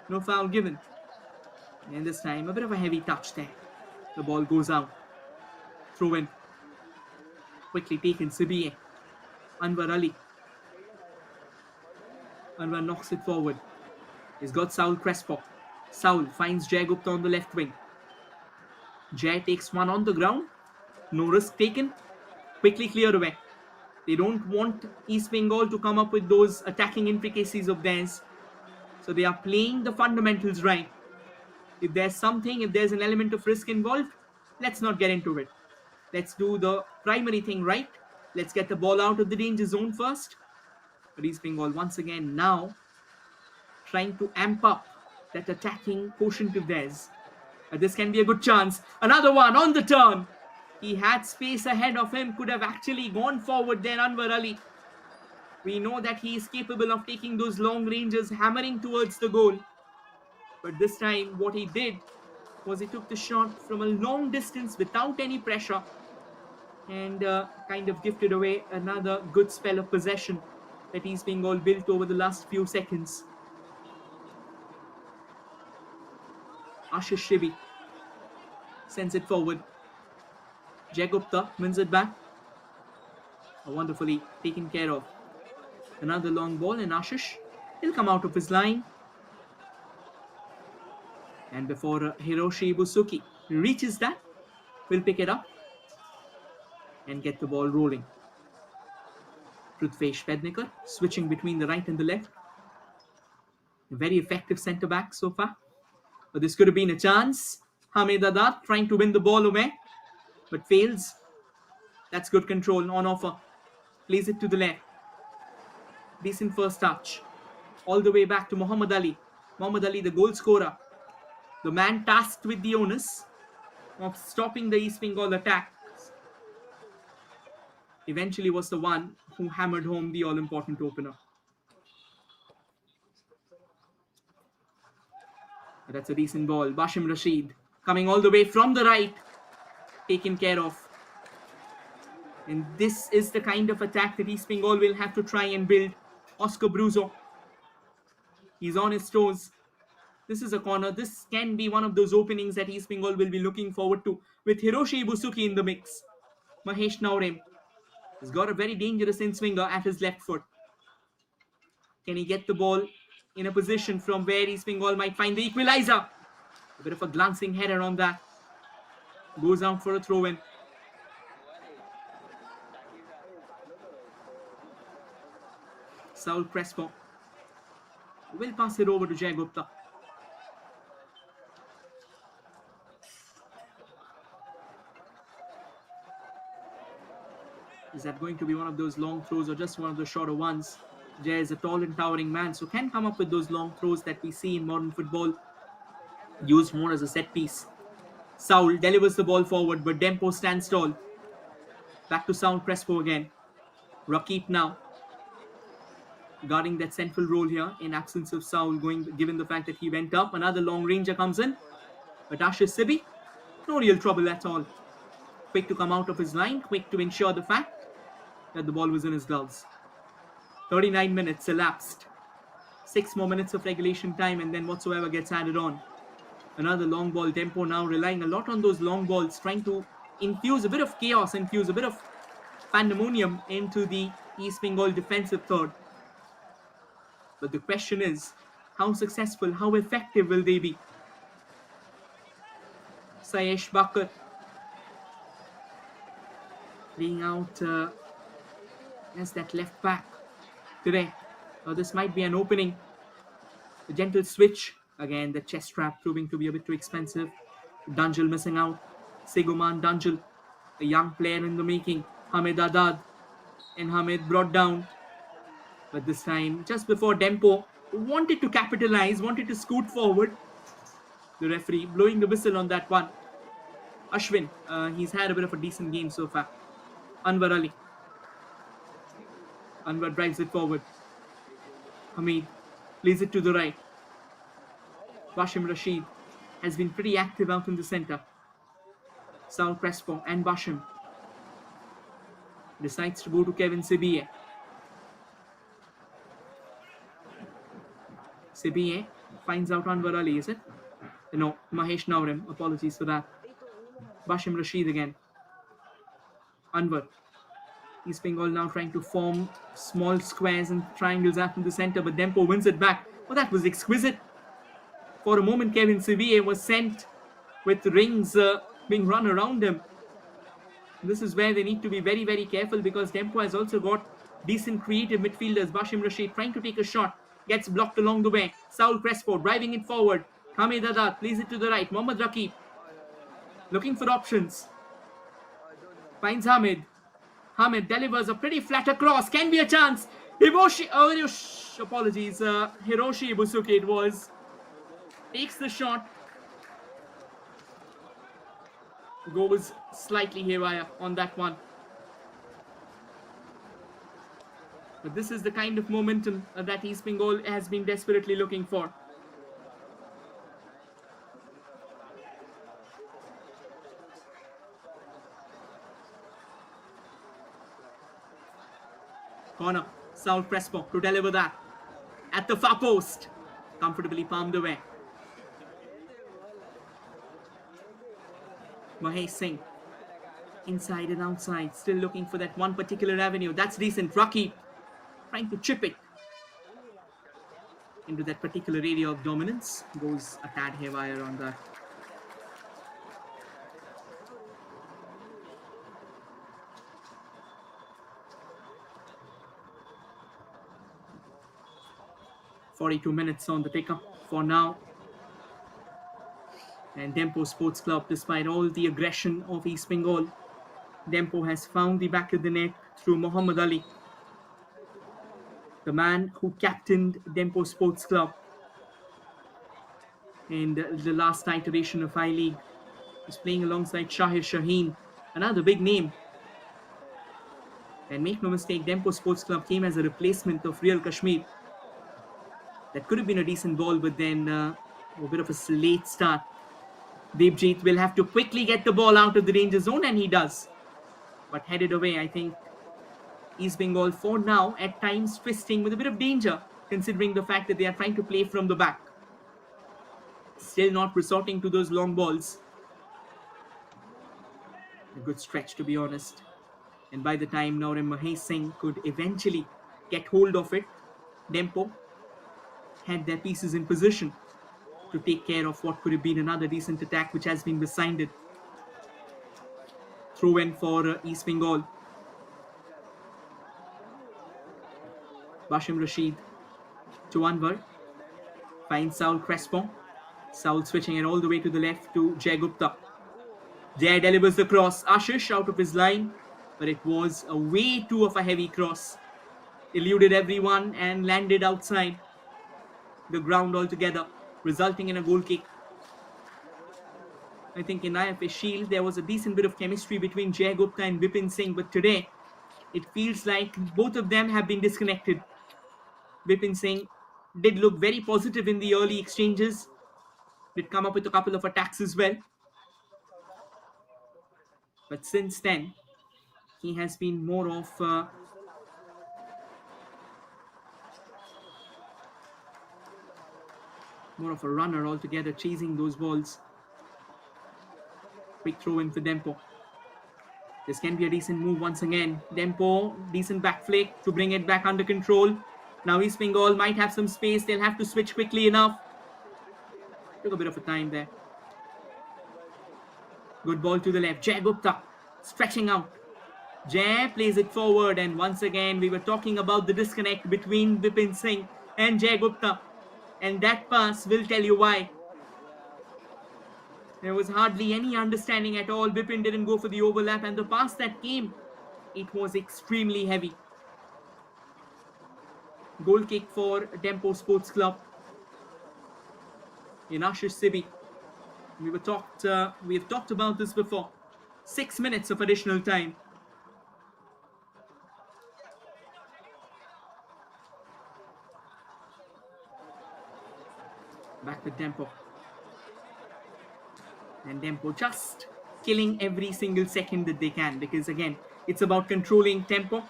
No foul given. And this time, a bit of a heavy touch there. The ball goes out. Throw in. Quickly taken, Sibi. Anwar Ali. Anwar knocks it forward. He's got Saul Crespo. Saul finds Jay Gupta on the left wing. Jay takes one on the ground. No risk taken. Quickly cleared away. They don't want East Bengal to come up with those attacking intricacies of theirs. So they are playing the fundamentals right. If there's an element of risk involved, let's not get into it. Let's do the primary thing right. Let's get the ball out of the danger zone first. But East Bengal once again now trying to amp up that attacking quotient of theirs. This can be a good chance. Another one on the turn. He had space ahead of him. Could have actually gone forward there, Anwar Ali. We know that he is capable of taking those long ranges, hammering towards the goal. But this time, what he did was he took the shot from a long distance without any pressure and kind of gifted away another good spell of possession that East Bengal built over the last few seconds. Ashish Shibi sends it forward. Jay Gupta wins it back. Wonderfully taken care of. Another long ball, and Ashish, he'll come out of his line. And before Hiroshi Ibusuki reaches that, we'll pick it up and get the ball rolling. Prithvesh Pednekar switching between the right and the left. A very effective centre back so far. But this could have been a chance. Hamid Adat trying to win the ball away, but fails. That's good control on offer. Plays it to the left. Decent first touch. All the way back to Muhammad Ali. Muhammad Ali, the goal scorer. The man tasked with the onus of stopping the East Bengal attack. Eventually was the one who hammered home the all-important opener. That's a decent ball. Bashim Rashid coming all the way from the right. Taken care of. And this is the kind of attack that East Bengal will have to try and build. Oscar Bruzo. He's on his toes. This is a corner. This can be one of those openings that East Bengal will be looking forward to. With Hiroshi Ibusuki in the mix. Mahesh Naurem has got a very dangerous in-swinger at his left foot. Can he get the ball in a position from where East Bengal might find the equalizer? A bit of a glancing header on that. Goes out for a throw-in. Saul Crespo will pass it over to Jay Gupta. Is that going to be one of those long throws or just one of the shorter ones? Jay is a tall and towering man, so can come up with those long throws that we see in modern football, used more as a set piece. Saul delivers the ball forward, but Dempo stands tall. Back to Saul Crespo again. Rakip now guarding that central role here in absence of Saul, given the fact that he went up. Another long ranger comes in, but Ashish Sibi, no real trouble at all. Quick to come out of his line, quick to ensure the fact that the ball was in his gloves. 39 minutes elapsed. 6 more minutes of regulation time, and then whatsoever gets added on. Another long ball. Dempo now relying a lot on those long balls, trying to infuse a bit of chaos, infuse a bit of pandemonium into the East Bengal defensive third. But the question is, how successful, how effective will they be? Sayesh Bakar playing out as that left back today. This might be an opening. A gentle switch. Again, the chest strap proving to be a bit too expensive. Dunjal missing out. Seguman Dunjal, a young player in the making. Hamid Adad. And Hamid brought down. But this time, just before Dempo wanted to capitalize, wanted to scoot forward, the referee blowing the whistle on that one. Ashwin, he's had a bit of a decent game so far. Anwar Ali. Anwar drives it forward. Hamid plays it to the right. Bashim Rashid has been pretty active out in the centre. Saul Crespo and Bashim decides to go to Kevin Sibiye. Sibiye finds out Anwar Ali, is it? No, Mahesh Naurem. Apologies for that. Bashim Rashid again. Anwar. East Bengal now trying to form small squares and triangles out in the centre, but Dempo wins it back. Oh, that was exquisite. For a moment, Kevin Sibiye was sent with rings being run around him. This is where they need to be very, very careful, because Dempo has also got decent creative midfielders. Bashim Rashid trying to take a shot. Gets blocked along the way. Saul Crespo driving it forward. Hamid Adat plays it to the right. Mohammad Rakib looking for options. Finds Hamid. Hamid delivers a pretty flat across. Can be a chance. Hiroshi Ibusuki it was. Takes the shot. Goes slightly haywire on that one. But this is the kind of momentum that East Bengal has been desperately looking for. Corner, Saul Crespo to deliver that at the far post. Comfortably palmed away. Mahesh Singh, inside and outside, still looking for that one particular avenue. That's decent. Rocky trying to chip it into that particular area of dominance. Goes a tad haywire on that. "42 minutes on the ticker for now." And Dempo Sports Club, despite all the aggression of East Bengal, Dempo has found the back of the net through Muhammad Ali, the man who captained Dempo Sports Club in the last iteration of I-League. He's playing alongside Shahir Shaheen, another big name. And make no mistake, Dempo Sports Club came as a replacement of Real Kashmir. That could have been a decent ball, but then a bit of a late start. Devjit will have to quickly get the ball out of the danger zone, and he does. But headed away, I think East Bengal for now at times twisting with a bit of danger, considering the fact that they are trying to play from the back. Still not resorting to those long balls. A good stretch, to be honest. And by the time Naurim Mahesh Singh could eventually get hold of it, Dempo had their pieces in position to take care of what could have been another decent attack, which has been rescinded. Throw in for East Bengal. Bashim Rashid to Anwar. Finds Saul Crespo. Saul switching it all the way to the left to Jay Gupta. Jay delivers the cross. Ashish out of his line, but it was a way too of a heavy cross. Eluded everyone and landed outside the ground altogether, resulting in a goal kick. I think in AIFF Shield there was a decent bit of chemistry between Jay Gupta and Vipin Singh, but today it feels like both of them have been disconnected. Vipin Singh did look very positive in the early exchanges, did come up with a couple of attacks as well. But since then, he has been more of a runner altogether, chasing those balls. Quick throw in for Dempo. This can be a decent move once again. Dempo, decent back flick to bring it back under control. Now East Bengal might have some space. They'll have to switch quickly enough. Took a bit of a time there. Good ball to the left. Jay Gupta stretching out. Jay plays it forward, and once again we were talking about the disconnect between Vipin Singh and Jay Gupta, and that pass will tell you why. There was hardly any understanding at all. Vipin didn't go for the overlap, and the pass that came, it was extremely heavy. Goal kick for Dempo Sports Club. In Ashish Sibi. We have talked about this before. 6 minutes of additional time. Back with Dempo. And Dempo just killing every single second that they can, because again, it's about controlling tempo.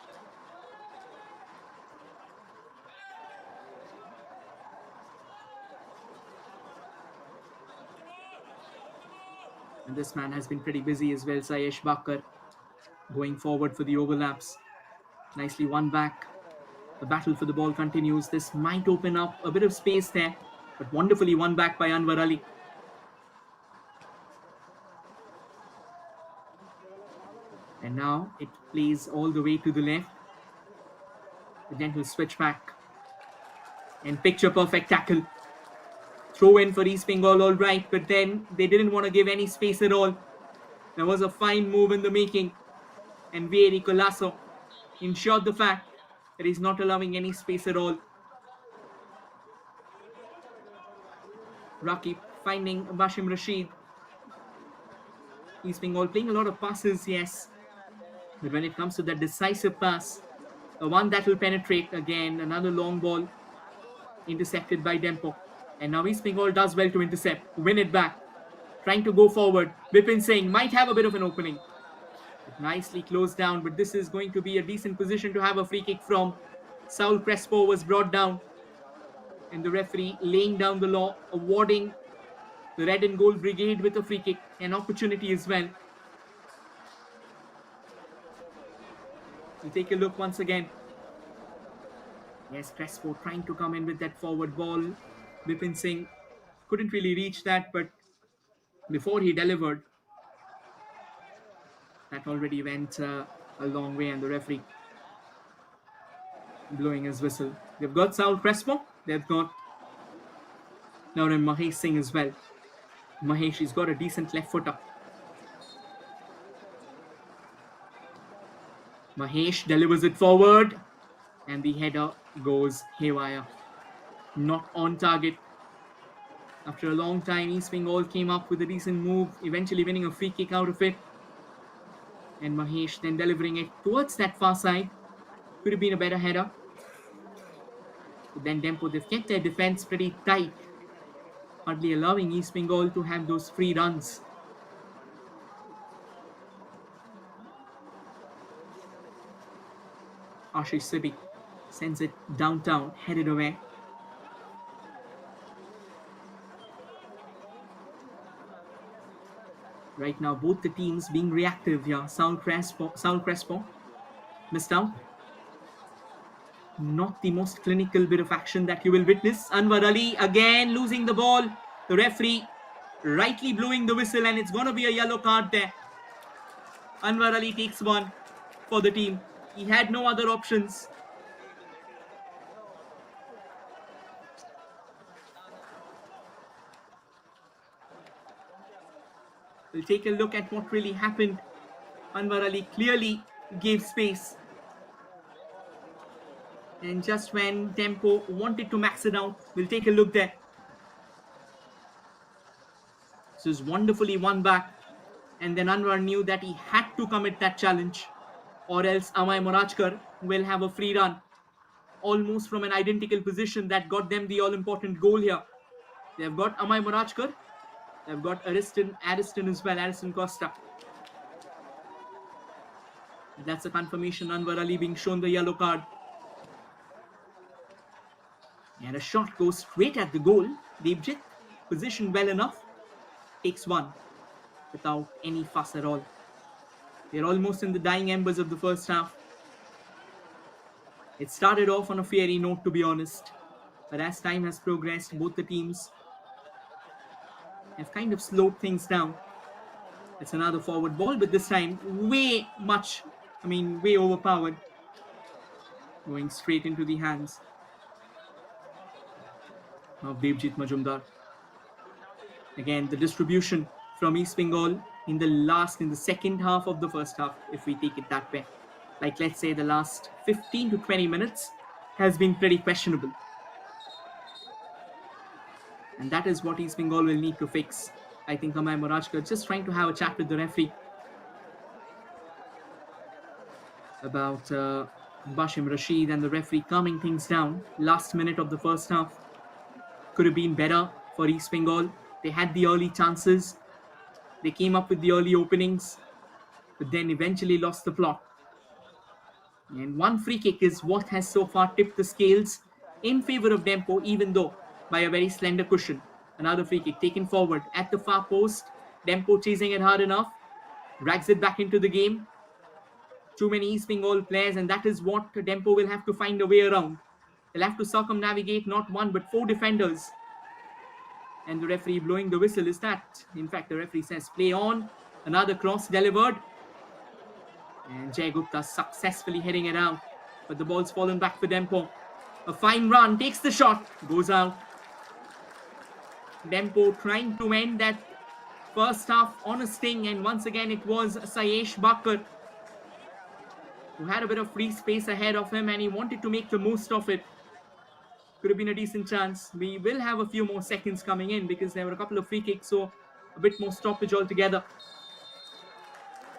And this man has been pretty busy as well, Sayesh Bakkar, going forward for the overlaps. Nicely won back. The battle for the ball continues. This might open up a bit of space there, but wonderfully won back by Anwar Ali. And now it plays all the way to the left. The gentle switch back. And picture perfect tackle. Throw in for East Bengal, all right, but then they didn't want to give any space at all. There was a fine move in the making, and Vieri Colasso ensured the fact that he's not allowing any space at all. Rakib finding Bashim Rashid. East Bengal playing a lot of passes, yes, but when it comes to that decisive pass, The one that will penetrate again. Another long ball intercepted by Dempo. And now East Bengal does well to intercept, win it back. Trying to go forward. Vipin Singh might have a bit of an opening. But nicely closed down, but this is going to be a decent position to have a free kick from. Saul Crespo was brought down. And the referee laying down the law, awarding the Red and Gold Brigade with a free kick. An opportunity as well. We'll take a look once again. Yes, Crespo trying to come in with that forward ball. Vipin Singh couldn't really reach that, but before he delivered, that already went a long way, and the referee blowing his whistle. They've got Saul Crespo. They've got now Mahesh Singh as well. Mahesh, he's got a decent left footer. Mahesh delivers it forward, and the header goes haywire. Not on target. After a long time, East Bengal came up with a decent move, eventually winning a free kick out of it. And Mahesh then delivering it towards that far side. Could have been a better header. But then Dempo, they've kept their defense pretty tight, hardly allowing East Bengal to have those free runs. Ashish Sibi sends it downtown, headed away. Right now, both the teams being reactive here. Saul Crespo missed out. Not the most clinical bit of action that you will witness. Anwar Ali again losing the ball. The referee rightly blowing the whistle, and it's going to be a yellow card there. Anwar Ali takes one for the team. He had no other options. We'll take a look at what really happened. Anwar Ali clearly gave space. And just when Dempo wanted to max it out, we'll take a look there. This is wonderfully won back. And then Anwar knew that he had to commit that challenge, or else Amay Morajkar will have a free run. Almost from an identical position that got them the all-important goal here. They've got Amay Morajkar. They've got Ariston as well, Ariston Costa. That's a confirmation. Anwar Ali being shown the yellow card. And a shot goes straight at the goal. Devjit, positioned well enough, takes one without any fuss at all. They're almost in the dying embers of the first half. It started off on a fiery note, to be honest. But as time has progressed, both the teams have kind of slowed things down. It's another forward ball, but this time way overpowered. Going straight into the hands of Devjit Majumdar. Again, the distribution from East Bengal in the second half of the first half, if we take it that way. Like, let's say the last 15 to 20 minutes has been pretty questionable. And that is what East Bengal will need to fix. I think Amay Morajkar just trying to have a chat with the referee about Bashim Rashid, and the referee calming things down. Last minute of the first half could have been better for East Bengal. They had the early chances. They came up with the early openings, but then eventually lost the plot. And one free kick is what has so far tipped the scales in favor of Dempo, even though by a very slender cushion. Another free kick taken forward at the far post. Dempo chasing it hard enough, drags it back into the game. Too many East Bengal players, and that is what Dempo will have to find a way around. They'll have to circumnavigate not one but four defenders. And the referee blowing the whistle is that. In fact, the referee says play on. Another cross delivered. And Jay Gupta successfully heading it out. But the ball's fallen back for Dempo. A fine run, takes the shot, goes out. Dempo trying to end that first half on a sting. And once again, it was Sayesh Bakar who had a bit of free space ahead of him, and he wanted to make the most of it. Could have been a decent chance. We will have a few more seconds coming in because there were a couple of free kicks, so a bit more stoppage altogether.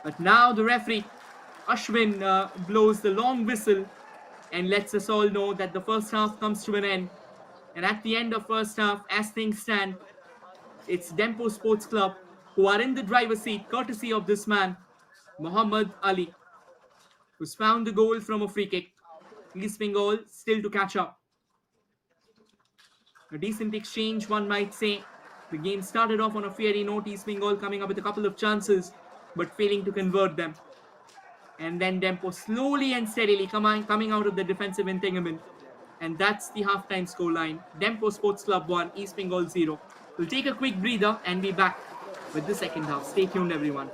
But now the referee, Ashwin, blows the long whistle and lets us all know that the first half comes to an end. And at the end of first half, as things stand, it's Dempo Sports Club who are in the driver's seat, courtesy of this man, Muhammad Ali, who's found the goal from a free kick. East Bengal still to catch up. A decent exchange, one might say. The game started off on a fiery note, East Bengal coming up with a couple of chances, but failing to convert them. And then Dempo slowly and steadily coming out of the defensive entanglement. And that's the halftime scoreline. Dempo Sports Club 1, East Bengal 0. We'll take a quick breather and be back with the second half. Stay tuned, everyone.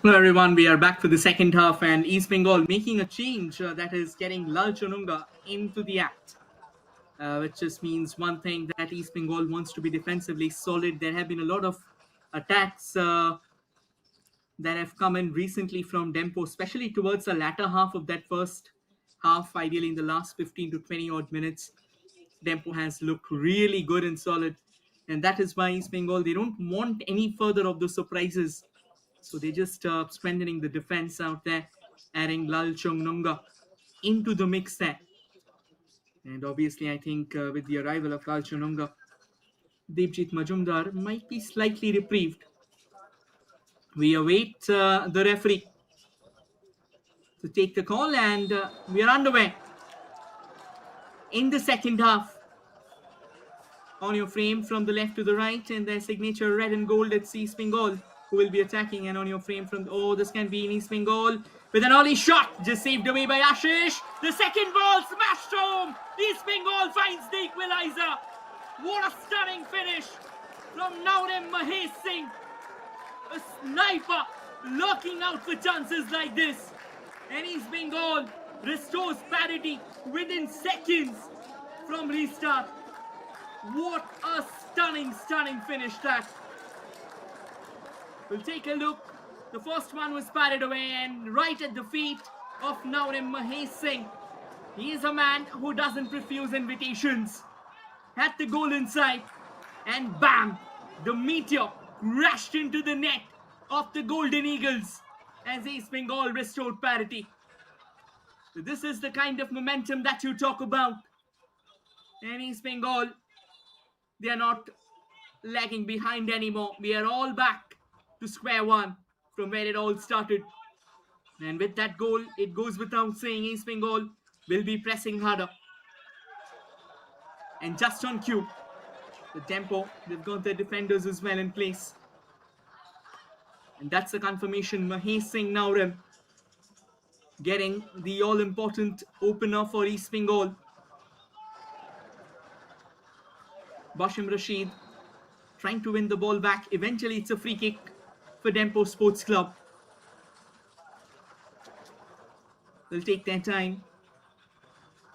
Hello everyone, we are back for the second half and East Bengal making a change that is getting Lal Chununga into the act. Which just means one thing that East Bengal wants to be defensively solid. There have been a lot of attacks that have come in recently from Dempo, especially towards the latter half of that first half, ideally in the last 15 to 20 odd minutes. Dempo has looked really good and solid, and that is why East Bengal they don't want any further of those surprises. So they're just strengthening the defense out there, adding Lal Chununga into the mix there. And obviously, I think with the arrival of Lal Chununga, Devjit Majumdar might be slightly reprieved. We await the referee to take the call, and we are underway in the second half. On your frame from the left to the right, and their signature red and gold, it's East Bengal who will be attacking. And on your frame from this can be an East Bengal with an early shot, just saved away by Ashish. The second ball smashed home. East Bengal finds the equalizer. What a stunning finish from Naurem Mahesh Singh, a sniper looking out for chances like this. And East Bengal restores parity within seconds from restart. What a stunning finish that. We'll take a look. The first one was parried away and right at the feet of Naurem Mahesh Singh. He is a man who doesn't refuse invitations. Had the goal inside, and bam! The meteor crashed into the net of the Golden Eagles as East Bengal restored parity. This is the kind of momentum that you talk about. And East Bengal, they are not lagging behind anymore. We are all back to square one from where it all started. And with that goal, it goes without saying East Bengal will be pressing harder. And just on cue, the Dempo, they've got their defenders as well in place. And that's the confirmation. Mahesh Singh Naurem getting the all-important opener for East Bengal. Bashim Rashid trying to win the ball back. Eventually, it's a free kick for Dempo Sports Club. They'll take their time.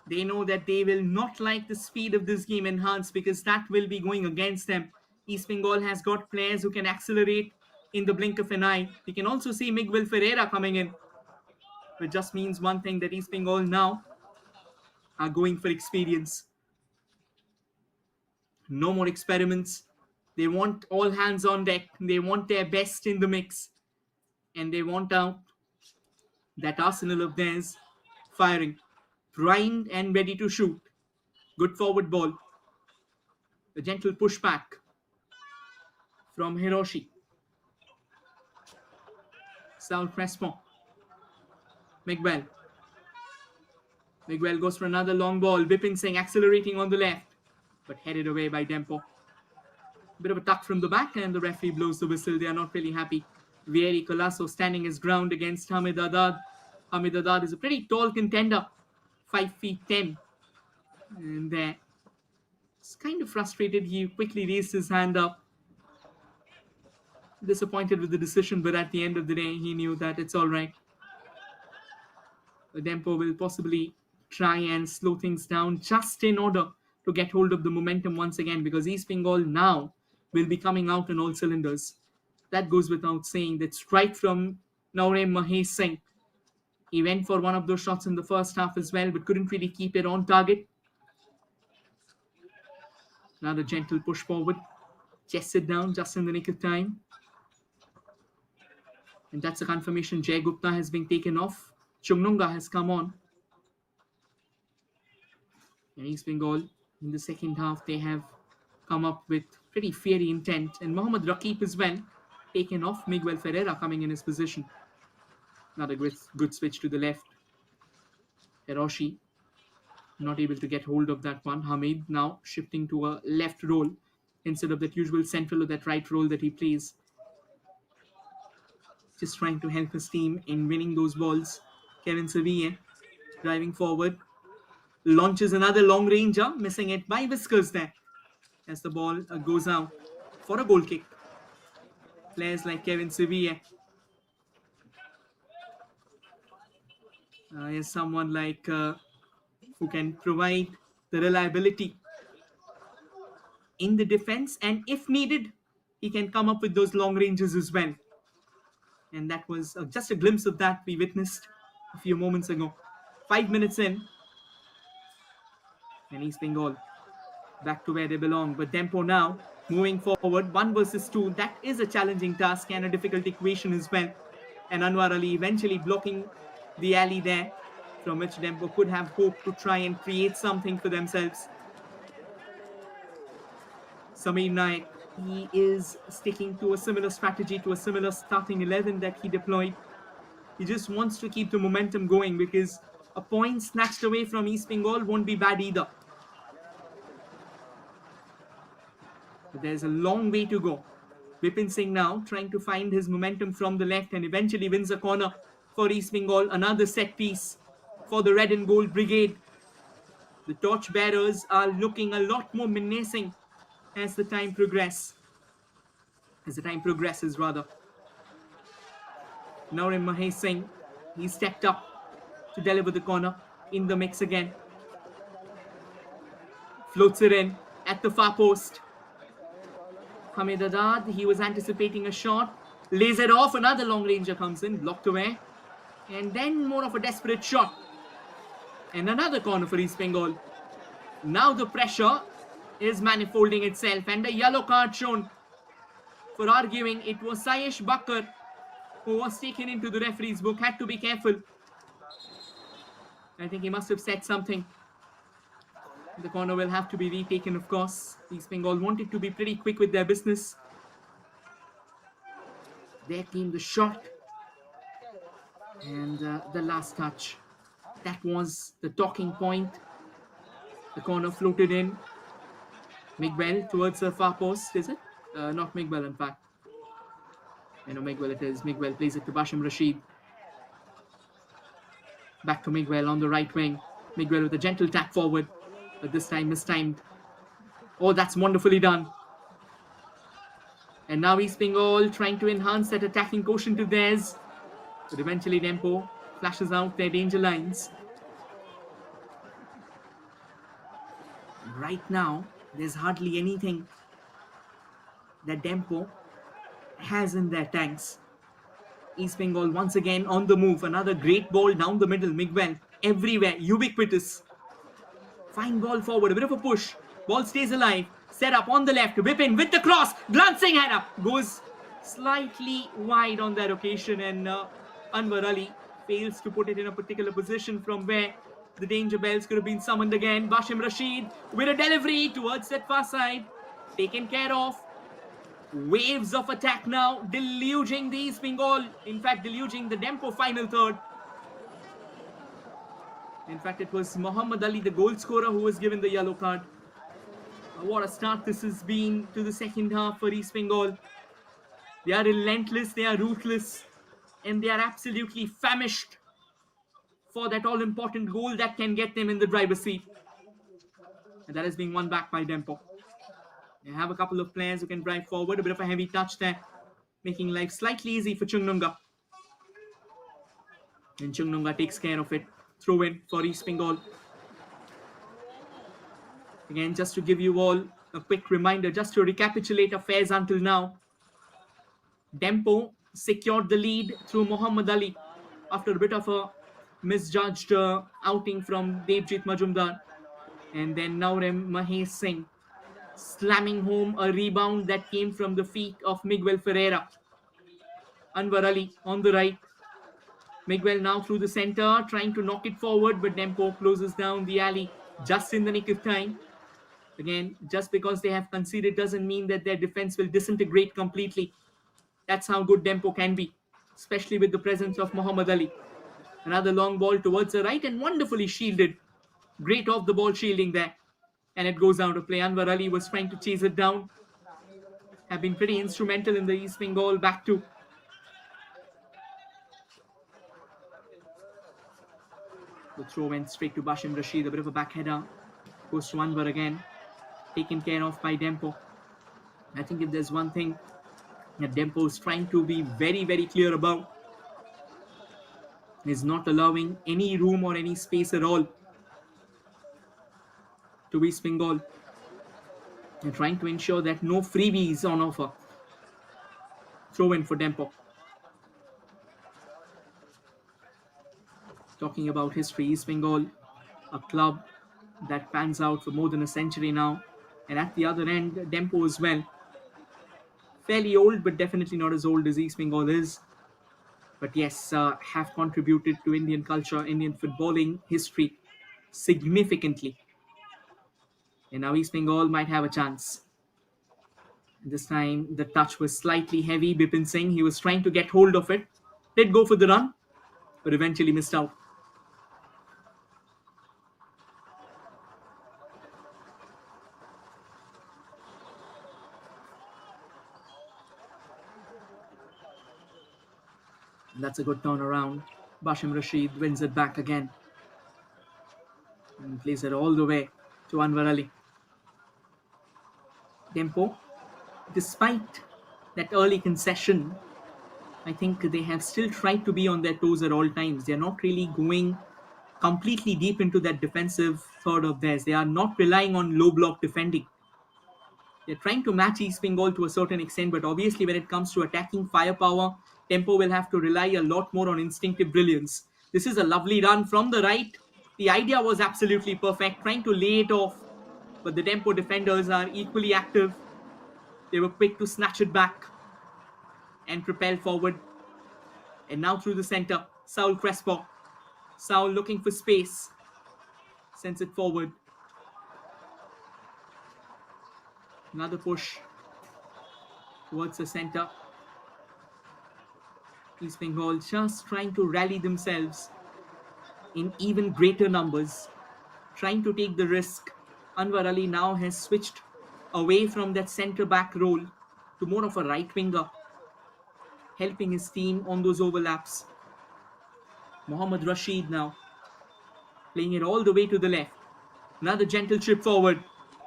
They know that they will not like the speed of this game enhanced because that will be going against them. East Bengal has got players who can accelerate in the blink of an eye. We can also see Miguel Ferreira coming in. It just means one thing, that East Bengal now are going for experience. No more experiments. They want all hands on deck. They want their best in the mix. And they want out that arsenal of theirs firing, primed and ready to shoot. Good forward ball. A gentle pushback from Hiroshi. South Respond. Miguel. Miguel goes for another long ball. Bipin Singh accelerating on the left, but headed away by Dempo. Bit of a tuck from the back, and the referee blows the whistle. They are not really happy. Vieri Colasso standing his ground against Hamid Adad. Hamid Adad is a pretty tall contender, 5 feet 10. And he's kind of frustrated. He quickly raised his hand up. Disappointed with the decision, but at the end of the day, he knew that it's all right. The Dempo will possibly try and slow things down just in order to get hold of the momentum once again, because East Bengal now will be coming out on all cylinders. That goes without saying. That strike from Naurem Mahesh Singh. He went for one of those shots in the first half as well, but couldn't really keep it on target. Another gentle push forward. Chested down just in the nick of time. And that's a confirmation. Jay Gupta has been taken off. Chununga has come on. And East Bengal, in the second half, they have come up with pretty fiery intent. And Mohammad Rakib as well, taken off. Miguel Ferreira coming in his position. Another good switch to the left. Hiroshi not able to get hold of that one. Hamid now shifting to a left role instead of that usual central or that right role that he plays. Just trying to help his team in winning those balls. Kevin Sevilla driving forward. Launches another long ranger, missing it by whiskers there as the ball goes out for a goal kick. Players like Kevin Sevilla is someone like who can provide the reliability in the defense, and if needed, he can come up with those long ranges as well. And that was just a glimpse of that we witnessed a few moments ago. 5 minutes in, and East Bengal back to where they belong. But Dempo now moving forward, 1 versus 2. That is a challenging task and a difficult equation as well. And Anwar Ali eventually blocking the alley there, from which Dempo could have hoped to try and create something for themselves. Sameer Naik, he is sticking to a similar strategy, to a similar starting 11 that he deployed. He just wants to keep the momentum going, because a point snatched away from East Bengal won't be bad either. But there's a long way to go. Vipin Singh now trying to find his momentum from the left and eventually wins a corner for East Bengal. Another set piece for the red and gold brigade. The torchbearers are looking a lot more menacing as the time progresses. Now Mahesh Singh, he stepped up to deliver the corner in the mix again. Floats it in at the far post. Hamid Adad, he was anticipating a shot, lays it off. Another long ranger comes in, blocked away, and then more of a desperate shot. And another corner for East Bengal. Now the pressure is manifolding itself, and a yellow card shown for arguing. It was Sayesh Bakkar who was taken into the referee's book. Had to be careful. I think he must have said something. The corner will have to be retaken, of course. East Bengal wanted to be pretty quick with their business. There came the shot. And the last touch. That was the talking point. The corner floated in. Miguel towards the far post, is it? Not Miguel, in fact. Miguel it is. Miguel plays it to Basham Rashid. Back to Miguel on the right wing. Miguel with a gentle tap forward, but this time mistimed. Oh, that's wonderfully done. And now East Bengal trying to enhance that attacking quotient of theirs. But eventually Dempo flashes out their danger lines. Right now, there's hardly anything that Dempo has in their tanks. East Bengal once again on the move. Another great ball down the middle. Miguel everywhere, ubiquitous. Fine ball forward, a bit of a push. Ball stays alive. Set up on the left. Vipin with the cross. Glancing header. Goes slightly wide on that occasion, and Anwar Ali fails to put it in a particular position from where the danger bells could have been summoned again. Basham Rashid with a delivery towards that far side. Taken care of. Waves of attack now, deluging the East Bengal. In fact, deluging the Dempo final third. In fact, it was Muhammad Ali, the goal scorer, who was given the yellow card. What a start this has been to the second half for East Bengal. They are relentless, they are ruthless, and they are absolutely famished for that all-important goal that can get them in the driver's seat. And that is being won back by Dempo. They have a couple of players who can drive forward. A bit of a heavy touch there, making life slightly easy for Chungnunga. And Chungnunga takes care of it. Throw in for East Bengal. Again, just to give you all a quick reminder, just to recapitulate affairs until now. Dempo secured the lead through Muhammad Ali after a bit of a misjudged outing from Devjit Majumdar. And then Naurem Mahesh Singh slamming home a rebound that came from the feet of Miguel Ferreira. Anwar Ali on the right. Miguel now through the center, trying to knock it forward, but Dempo closes down the alley just in the nick of time. Again, just because they have conceded doesn't mean that their defense will disintegrate completely. That's how good Dempo can be, especially with the presence of Muhammad Ali. Another long ball towards the right and wonderfully shielded. Great off the ball shielding there. And it goes out of play. Anwar Ali was trying to chase it down. Have been pretty instrumental in the East Bengal back two. The throw went straight to Basham Rashid. A bit of a back header. Goes to Anwar again. Taken care of by Dempo. I think if there's one thing that Dempo is trying to be very, very clear about, is not allowing any room or any space at all to East Bengal. They're trying to ensure that no freebies on offer. Throw in for Dempo. Talking about history, East Bengal, a club that pans out for more than a century now. And at the other end, Dempo as well. Fairly old, but definitely not as old as East Bengal is. But yes, have contributed to Indian culture, Indian footballing history significantly. And now East Bengal might have a chance. This time the touch was slightly heavy. Bipin Singh, he was trying to get hold of it. Did go for the run, but eventually missed out. That's a good turnaround. Bashim Rashid wins it back again. And plays it all the way to Anwar Ali. Dempo, despite that early concession, I think they have still tried to be on their toes at all times. They're not really going completely deep into that defensive third of theirs. They are not relying on low block defending. They're trying to match East Bengal to a certain extent, but obviously when it comes to attacking firepower, Dempo will have to rely a lot more on instinctive brilliance. This is a lovely run from the right. The idea was absolutely perfect, trying to lay it off, but the Dempo defenders are equally active. They were quick to snatch it back and propel forward. And now through the center, Saul Crespo. Saul looking for space. Sends it forward. Another push towards the center. East Bengal just trying to rally themselves in even greater numbers. Trying to take the risk. Anwar Ali now has switched away from that centre-back role to more of a right winger, helping his team on those overlaps. Mohammad Rashid now playing it all the way to the left. Another gentle chip forward.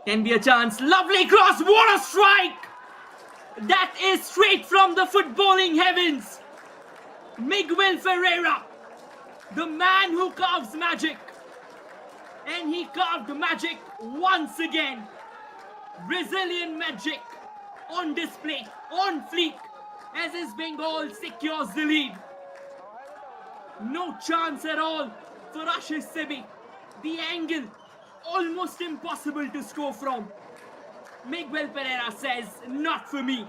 Can be a chance. Lovely cross. What a strike! That is straight from the footballing heavens. Miguel Ferreira, the man who carves magic. And he carved magic once again. Brazilian magic on display, on fleek, as East Bengal secures the lead. No chance at all for Ashish Sebi. The angle, almost impossible to score from. Miguel Pereira says, not for me.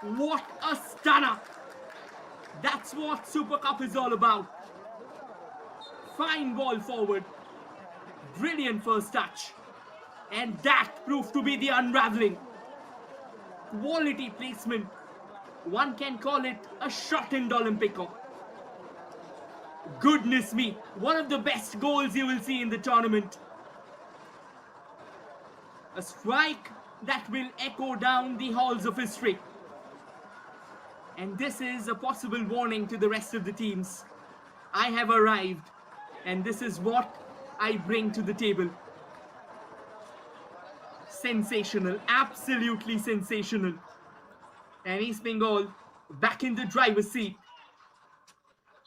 What a stunner. That's what Super Cup is all about. Fine ball forward. Brilliant first touch. And that proved to be the unraveling. Quality placement. One can call it a shot in Olympico. Goodness me, one of the best goals you will see in the tournament. A strike that will echo down the halls of history. And this is a possible warning to the rest of the teams. I have arrived, and this is what I bring to the table. Sensational, absolutely sensational. And East Bengal back in the driver's seat.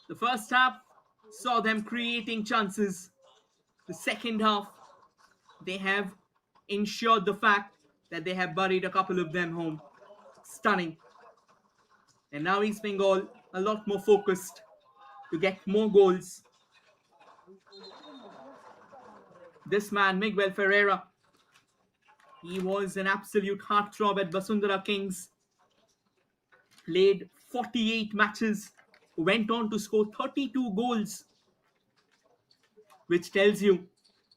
The first half saw them creating chances. The second half, they have ensured the fact that they have buried a couple of them home. Stunning. And now East Bengal a lot more focused to get more goals. This man, Miguel Ferreira, he was an absolute heartthrob at Basundhara Kings. Played 48 matches, went on to score 32 goals, which tells you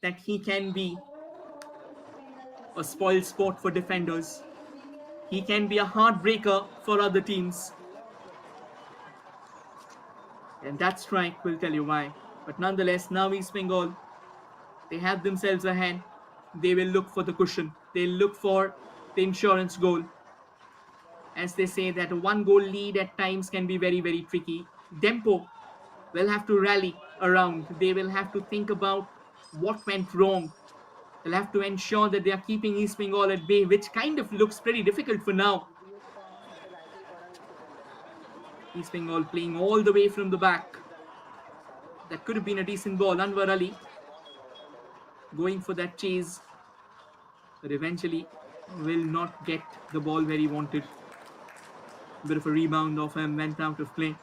that he can be a spoiled sport for defenders. He can be a heartbreaker for other teams. And that strike will tell you why. But nonetheless, now East Bengal, they have themselves a hand. They will look for the cushion. They'll look for the insurance goal. As they say that a one-goal lead at times can be very, very tricky. Dempo will have to rally around. They will have to think about what went wrong. They'll have to ensure that they are keeping East Bengal at bay, which kind of looks pretty difficult for now. East Bengal playing all the way from the back. That could have been a decent ball. Anwar Ali going for that chase, but eventually will not get the ball where he wanted. A bit of a rebound of him went out of play.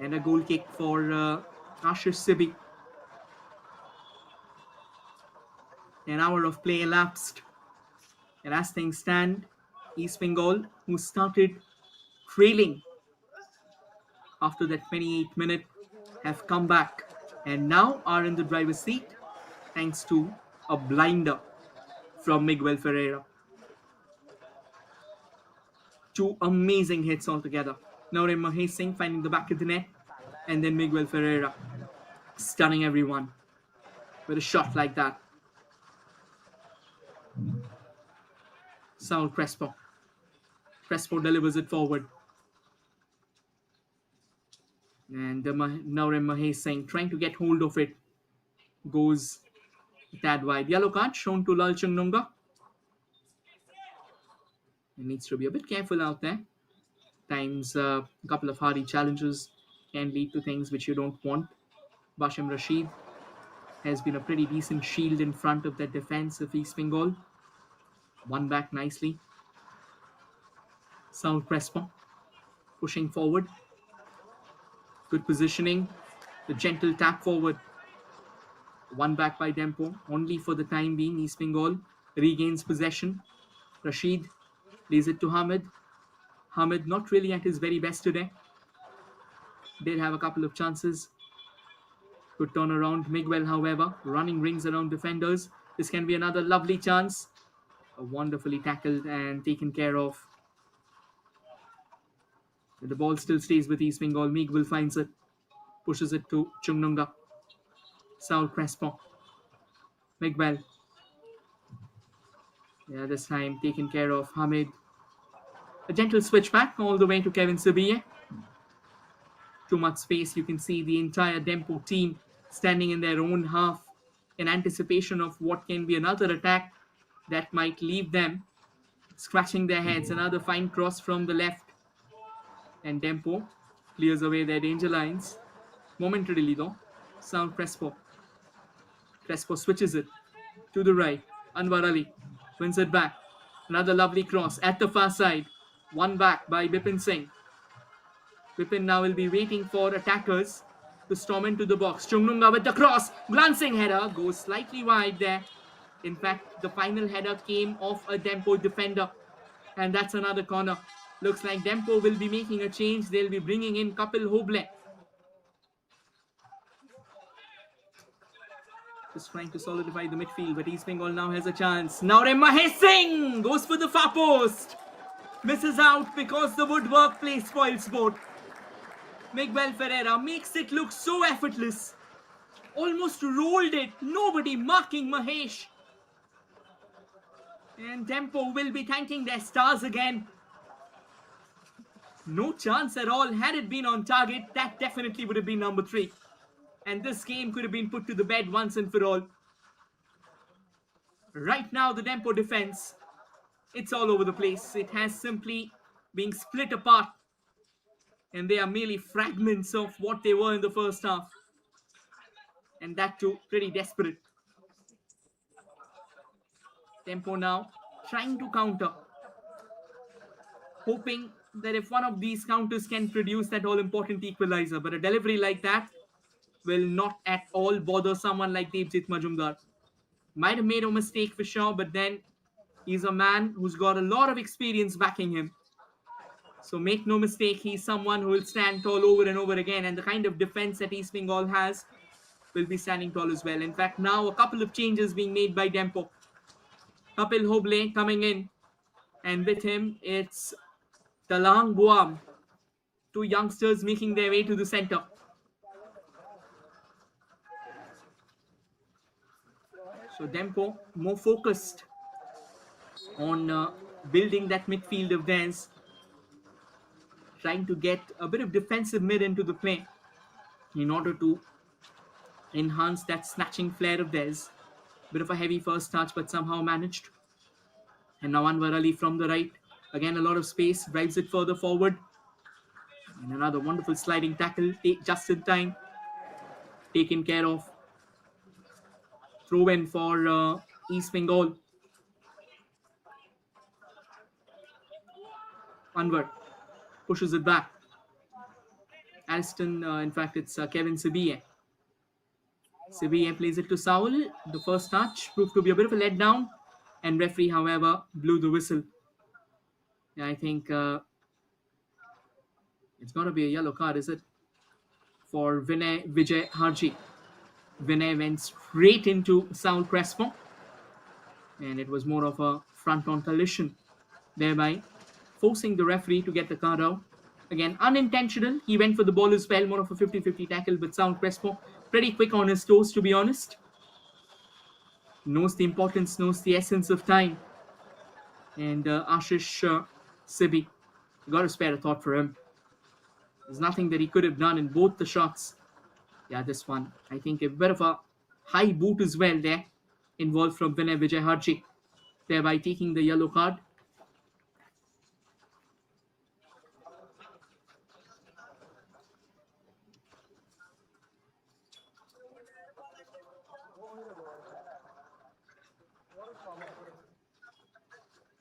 And a goal kick for Ashish Sibi. An hour of play elapsed. And as things stand, East Bengal, who started trailing after that 28th minute, have come back and now are in the driver's seat thanks to a blinder from Miguel Ferreira. Two amazing hits altogether. Naurem Mahesh Singh finding the back of the net, and then Miguel Ferreira stunning everyone with a shot like that. Saul Crespo. Crespo delivers it forward. And Naurem Mahesh Singh trying to get hold of it. Goes a tad wide. Yellow card shown to Lal Chungnunga. He needs to be a bit careful out there. Times a couple of hardy challenges can lead to things which you don't want. Bashim Rashid has been a pretty decent shield in front of that defense of East Bengal. Won back nicely. Saul Crespo pushing forward. Good positioning. The gentle tap forward. Won back by Dempo. Only for the time being, East Bengal regains possession. Rashid lays it to Hamid. Hamid not really at his very best today. Did have a couple of chances. Good turn around. Miguel, however, running rings around defenders. This can be another lovely chance. Wonderfully tackled and taken care of. The ball still stays with East Bengal. Miguel finds it. Pushes it to Chungnunga. Saul Crespo. Miguel. Yeah, this time taken care of. Hamid. A gentle switch back all the way to Kevin Sibiye. Too much space. You can see the entire Dempo team standing in their own half in anticipation of what can be another attack that might leave them scratching their heads. Another fine cross from the left. And Dempo clears away their danger lines. Momentarily though. Saul Crespo. Crespo switches it to the right. Anwar Ali wins it back. Another lovely cross at the far side. One back by Bipin Singh. Bipin now will be waiting for attackers to storm into the box. Chungnunga with the cross. Glancing header. Goes slightly wide there. In fact, the final header came off a Dempo defender. And that's another corner. Looks like Dempo will be making a change. They'll be bringing in Kapil Hoble. Just trying to solidify the midfield, but East Bengal now has a chance. Naurem Mahesh Singh goes for the far post. Misses out because the woodwork play spoils sport. Miguel Ferreira makes it look so effortless. Almost rolled it. Nobody marking Mahesh. And Dempo will be thanking their stars again. No chance at all. Had it been on target, that definitely would have been number 3. And this game could have been put to the bed once and for all. Right now, the Dempo defense, it's all over the place. It has simply been split apart. And they are merely fragments of what they were in the first half. And that too, pretty desperate. Dempo now trying to counter. Hoping that if one of these counters can produce that all-important equalizer. But a delivery like that will not at all bother someone like Devjit Majumdar. Might have made a mistake for sure, but then he's a man who's got a lot of experience backing him. So make no mistake, he's someone who will stand tall over and over again, and the kind of defense that East Bengal has will be standing tall as well. In fact, now a couple of changes being made by Dempo. Kapil Hoble coming in, and with him it's Talang Buam. 2 youngsters making their way to the center. So Dempo more focused on building that midfield of theirs, trying to get a bit of defensive mid into the play in order to enhance that snatching flair of theirs. Bit of a heavy first touch, but somehow managed. And now Anwar Ali from the right. Again, a lot of space, drives it further forward. And another wonderful sliding tackle, just in time, taken care of. Throw in for East Bengal. Anwar pushes it back. Ariston, in fact, it's Kevin Sibiye. Sibiye plays it to Saul. The first touch proved to be a bit of a letdown, and referee, however, blew the whistle. Yeah, I think it's going to be a yellow card, is it? For Vinay Vijay Harji. Vinay went straight into Saul Crespo, and it was more of a front-on collision, thereby forcing the referee to get the card out. Again, unintentional. He went for the ball as well, more of a 50-50 tackle, but Saul Crespo pretty quick on his toes, to be honest. Knows the importance, knows the essence of time. And Ashish Sibi, got to spare a thought for him. There's nothing that he could have done in both the shots. Yeah, this one, I think a bit of a high boot as well there, involved from Vinay Vijay Harji, thereby taking the yellow card.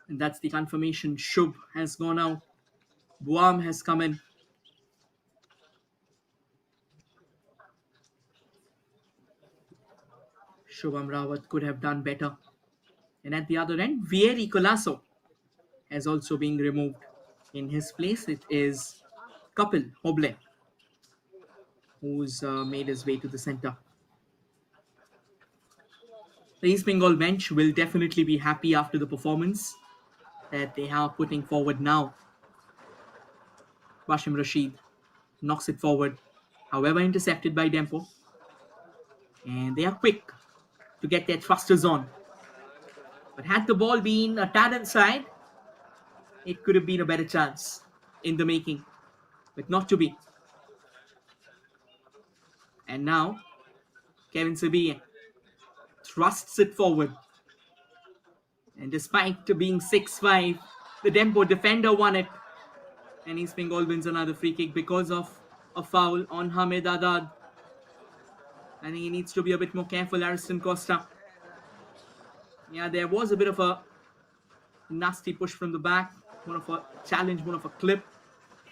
And that's the confirmation. Shubh has gone out. Buam has come in. Shubham Rawat could have done better. And at the other end, Vieri Colasso has also been removed. In his place, it is Kapil Hoble, who's made his way to the center. The East Bengal bench will definitely be happy after the performance that they are putting forward now. Washim Rashid knocks it forward, however intercepted by Dempo. And they are quick to get their thrusters on. But had the ball been a tad inside, it could have been a better chance in the making. But not to be. And now, Kevin Sibiye thrusts it forward. And despite being 6'5", the Dempo defender won it. And East Bengal wins another free kick because of a foul on Hamid Adad. I think he needs to be a bit more careful, Ariston Costa. Yeah, there was a bit of a nasty push from the back. More of a challenge, more of a clip.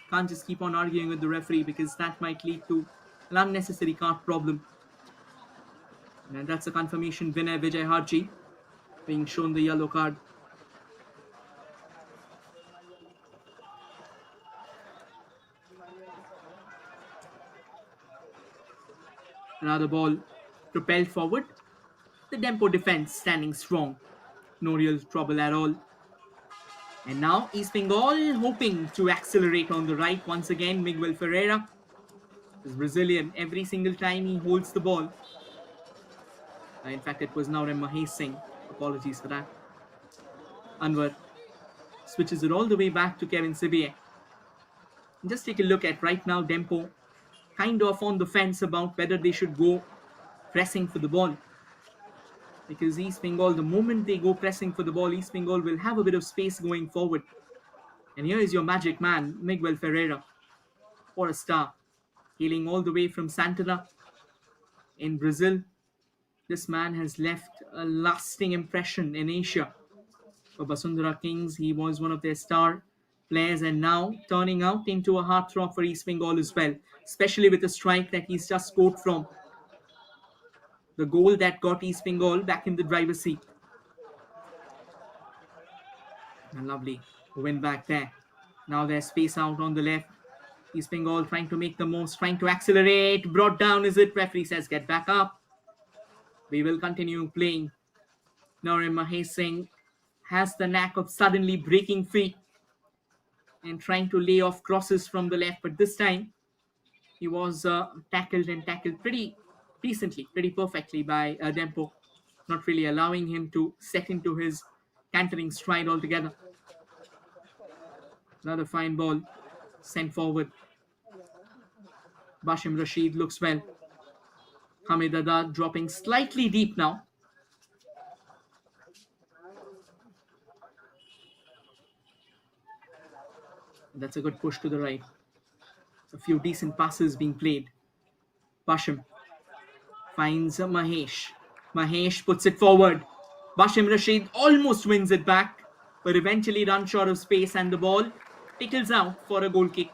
Can't just keep on arguing with the referee because that might lead to an unnecessary card problem. And that's a confirmation. Vinay Vijay Harji being shown the yellow card. Another ball propelled forward. The Dempo defense standing strong. No real trouble at all. And now East Bengal hoping to accelerate on the right once again. Miguel Ferreira is Brazilian every single time he holds the ball. In fact, it was Naurem Mahesh Singh. Apologies for that. Anwar switches it all the way back to Kevin Sibiye. Just take a look at right now Dempo kind of on the fence about whether they should go pressing for the ball. Because East Bengal, the moment they go pressing for the ball, East Bengal will have a bit of space going forward. And here is your magic man, Miguel Ferreira. What a star. Hailing all the way from Santana in Brazil. This man has left a lasting impression in Asia. For Basundhara Kings, he was one of their star players and now turning out into a heartthrob for East Bengal as well, especially with the strike that he's just scored from. The goal that got East Bengal back in the driver's seat. And lovely win back there. Now there's space out on the left. East Bengal trying to make the most, trying to accelerate. Brought down, is it? Referee says get back up. We will continue playing. Naurem Mahesh Singh has the knack of suddenly breaking free and trying to lay off crosses from the left. But this time, he was tackled pretty decently, pretty perfectly by Dempo, not really allowing him to set into his cantering stride altogether. Another fine ball sent forward. Bashim Rashid looks well. Hamid Adad dropping slightly deep now. That's a good push to the right. A few decent passes being played. Basham finds Mahesh. Mahesh puts it forward. Bashim Rashid almost wins it back, but eventually runs short of space and the ball tickles out for a goal kick.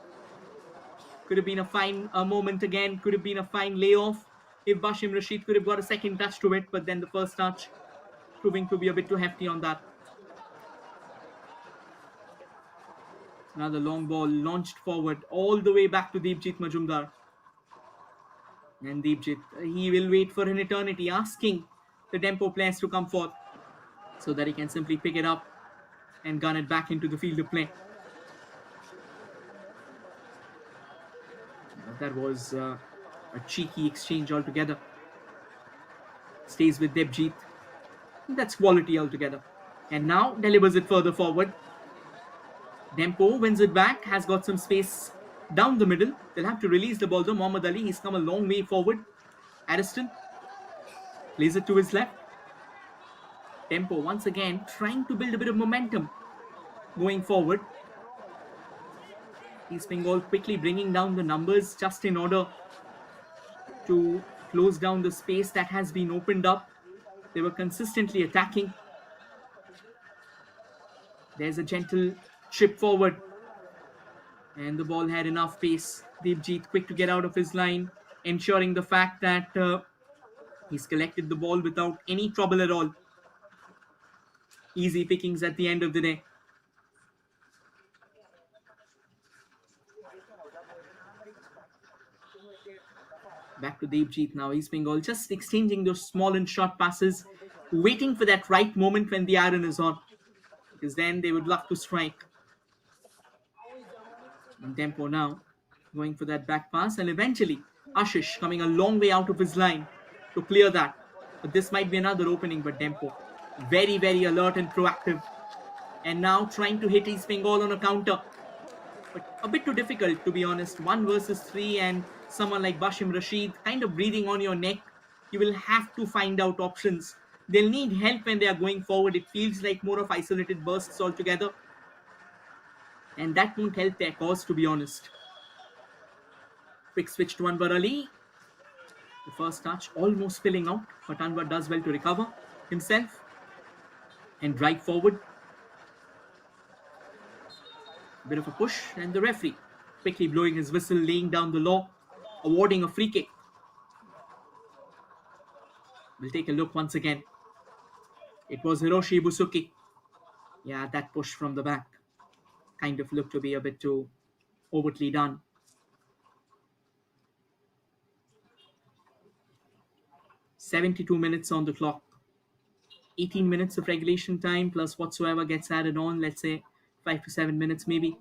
Could have been a fine moment again. Could have been a fine layoff if Bashim Rashid could have got a second touch to it, but then the first touch proving to be a bit too hefty on that. Another long ball launched forward all the way back to Deepjit Majumdar. And Deepjit, he will wait for an eternity, asking the Dempo players to come forth so that he can simply pick it up and gun it back into the field of play. That was a cheeky exchange altogether. Stays with Debjit. That's quality altogether. And now delivers it further forward. Dempo wins it back, has got some space down the middle. They'll have to release the ball to Mohammad Ali. He's come a long way forward. Ariston plays it to his left. Dempo once again trying to build a bit of momentum going forward. East Bengal quickly bringing down the numbers just in order to close down the space that has been opened up. They were consistently attacking. There's a gentle chip forward. And the ball had enough pace. Deepjit quick to get out of his line, ensuring the fact that he's collected the ball without any trouble at all. Easy pickings at the end of the day. Back to Deepjit now. East Bengal just exchanging those small and short passes, waiting for that right moment when the iron is on, because then they would love to strike. And Dempo now going for that back pass, and eventually Ashish coming a long way out of his line to clear that. But this might be another opening, but Dempo very, very alert and proactive. And now trying to hit East Bengal on a counter. But a bit too difficult, to be honest. 1 versus 3 and someone like Bashim Rashid kind of breathing on your neck. You will have to find out options. They'll need help when they are going forward. It feels like more of isolated bursts altogether. And that won't help their cause, to be honest. Quick switch to Anwar Ali. The first touch almost spilling out, but Anwar does well to recover himself and drive forward. Bit of a push, and the referee quickly blowing his whistle, laying down the law, awarding a free kick. We'll take a look once again. It was Hiroshi Busuki. Yeah, that push from the back kind of looked to be a bit too overtly done. "72 minutes on the clock. 18 minutes of regulation time plus whatsoever gets added on, let's say 5 to 7 minutes maybe.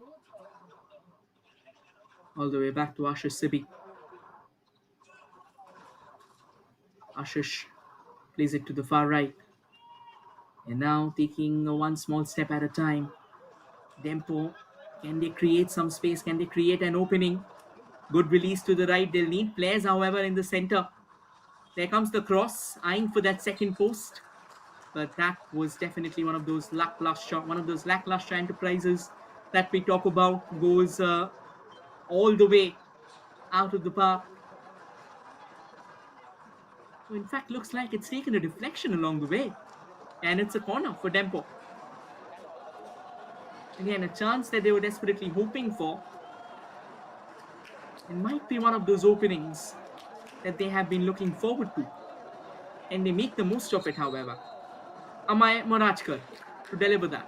All the way back to Ashish Sibi. Ashish plays it to the far right. And now taking one small step at a time. Dempo, can they create some space? Can they create an opening? Good release to the right. They'll need players, however, in the center. There comes the cross, eyeing for that second post. But that was definitely one of those lackluster enterprises that we talk about. Goes all the way out of the park. In fact, looks like it's taken a deflection along the way. And it's a corner for Dempo. Again, a chance that they were desperately hoping for. It might be one of those openings that they have been looking forward to. And they make the most of it, however. Amay Morajkar to deliver that.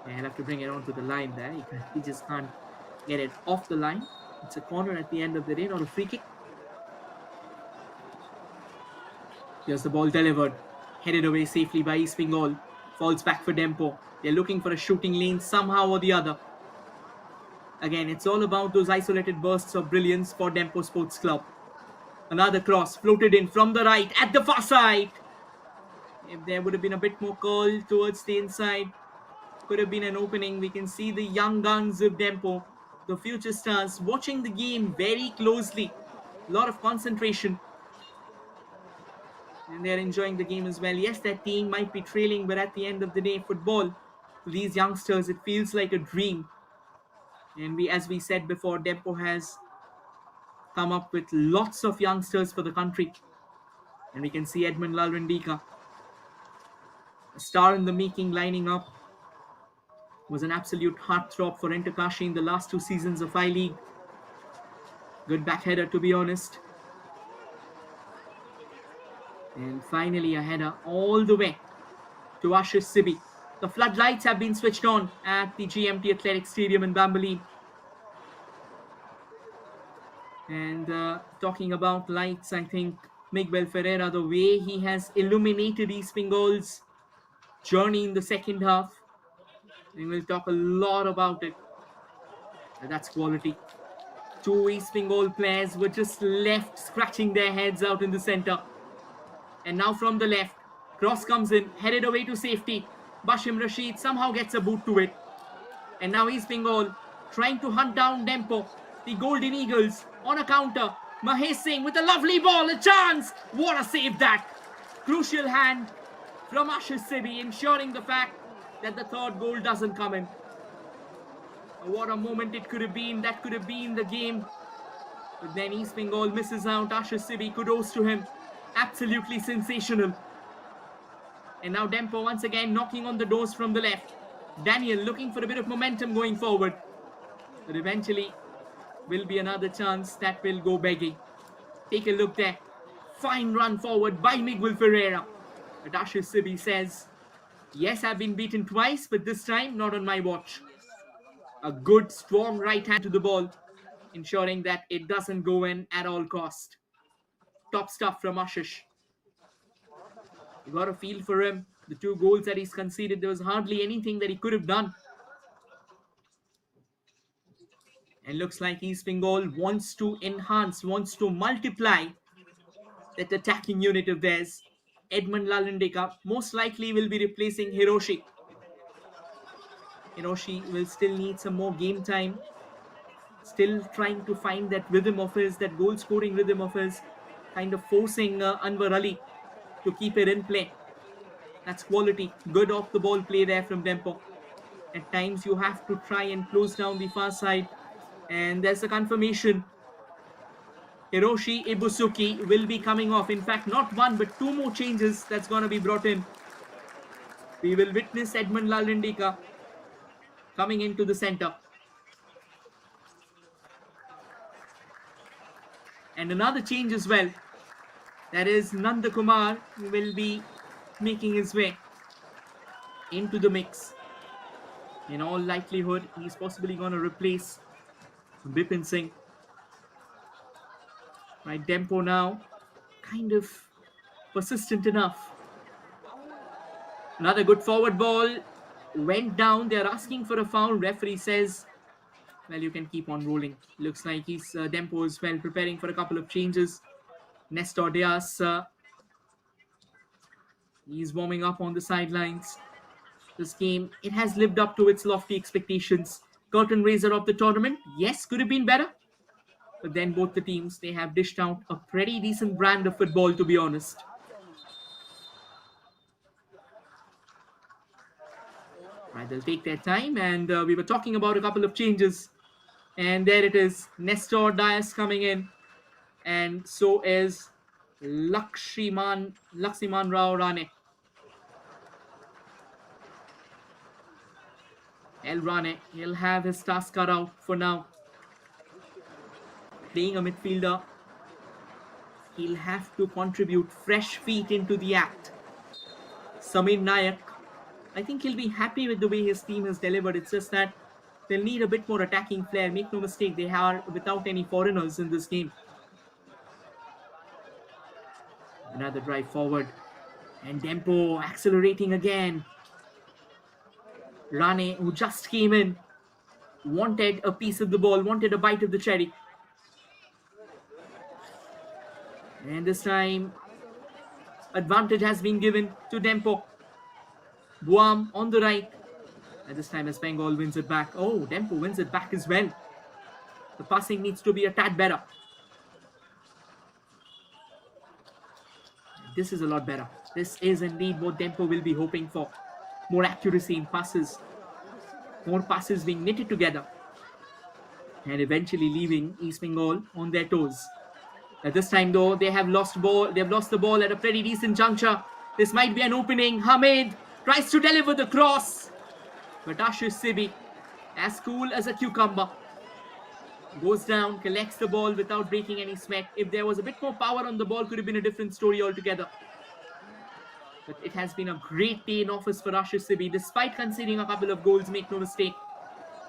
They have to bring it onto the line there. He just can't get it off the line. It's a corner at the end of the day, not a free kick. Here's the ball delivered. Headed away safely by East Bengal. Falls back for Dempo. They're looking for a shooting lane somehow or the other. Again, it's all about those isolated bursts of brilliance for Dempo Sports Club. Another cross floated in from the right at the far side. If there would have been a bit more curl towards the inside, could have been an opening. We can see the young guns of Dempo, the future stars, watching the game very closely. A lot of concentration. And they're enjoying the game as well. Yes, that team might be trailing, but at the end of the day, football, for these youngsters, it feels like a dream. And as we said before, Dempo has come up with lots of youngsters for the country. And we can see Edmund Lalrindika, a star in the making, lining up. Was an absolute heartthrob for Interkashi in the last 2 seasons of I-League. Good backheader, to be honest. And finally a header all the way to Ashish Sibi. The floodlights have been switched on at the GMT Athletic Stadium in Bambalin. And talking about lights, I think Miguel Ferreira, the way he has illuminated East Bengal's journey in the second half, and we'll talk a lot about it. That's quality. Two East Bengal players were just left scratching their heads out in the center. And now from the left, cross comes in, headed away to safety. Bashim Rashid somehow gets a boot to it. And now East Bengal trying to hunt down Dempo. The Golden Eagles on a counter. Mahesh Singh with a lovely ball, a chance. What a save that. Crucial hand from Ashish Sibi, ensuring the fact that the third goal doesn't come in. What a moment it could have been. That could have been the game. But then East Bengal misses out. Ashish Sibi, kudos to him. Absolutely sensational. And now Dempo once again knocking on the doors from the left. Daniel looking for a bit of momentum going forward. But eventually will be another chance that will go begging. Take a look there. Fine run forward by Miguel Ferreira. But Ashish Sibi says, yes, I've been beaten twice, but this time not on my watch. A good, strong right hand to the ball, ensuring that it doesn't go in at all cost. Top stuff from Ashish. You got a feel for him. The 2 goals that he's conceded, there was hardly anything that he could have done. And looks like East Bengal wants to enhance, wants to multiply that attacking unit of theirs. Edmund Lalrindika most likely will be replacing Hiroshi. Hiroshi will still need some more game time. Still trying to find that rhythm of his, that goal scoring rhythm of his. Kind of forcing Anwar Ali to keep it in play. That's quality. Good off the ball play there from Dempo. At times you have to try and close down the far side. And there's a confirmation. Hiroshi Ibusuki will be coming off. In fact, not one but 2 more changes that's going to be brought in. We will witness Edmund Lalrindika coming into the center. And another change as well. That is Nanda Kumar will be making his way into the mix. In all likelihood, he's possibly going to replace Bipin Singh. Right, Dempo now kind of persistent enough. Another good forward ball went down. They're asking for a foul. Referee says, well, you can keep on rolling. Looks like he's Dempo is well preparing for a couple of changes. Nestor Diaz, he's warming up on the sidelines. This game, it has lived up to its lofty expectations. Curtain raiser of the tournament, yes, could have been better. But then both the teams, they have dished out a pretty decent brand of football, to be honest. Right, they'll take their time. And we were talking about a couple of changes. And there it is. Nestor Diaz coming in. And so is Laximan Rao Rane. El Rane, he'll have his task cut out for now. Playing a midfielder, he'll have to contribute fresh feet into the act. Samir Nayak, I think he'll be happy with the way his team has delivered. It's just that they'll need a bit more attacking flair. Make no mistake, they are without any foreigners in this game. Another drive forward. And Dempo accelerating again. Rane, who just came in, wanted a piece of the ball, wanted a bite of the cherry. And this time, advantage has been given to Dempo. Buam on the right. And this time as Bengal wins it back. Oh, Dempo wins it back as well. The passing needs to be a tad better. This is a lot better. This is indeed what Dempo will be hoping for. More accuracy in passes. More passes being knitted together. and eventually leaving East Bengal on their toes. At this time, though, they have lost the ball at a pretty decent juncture. This might be an opening. Hamid tries to deliver the cross, but Ashish Sibi, as cool as a cucumber, goes down, collects the ball without breaking any sweat. If there was a bit more power on the ball, could have been a different story altogether. But it has been a great day in office for Ashish Sibi, despite conceding a couple of goals, make no mistake.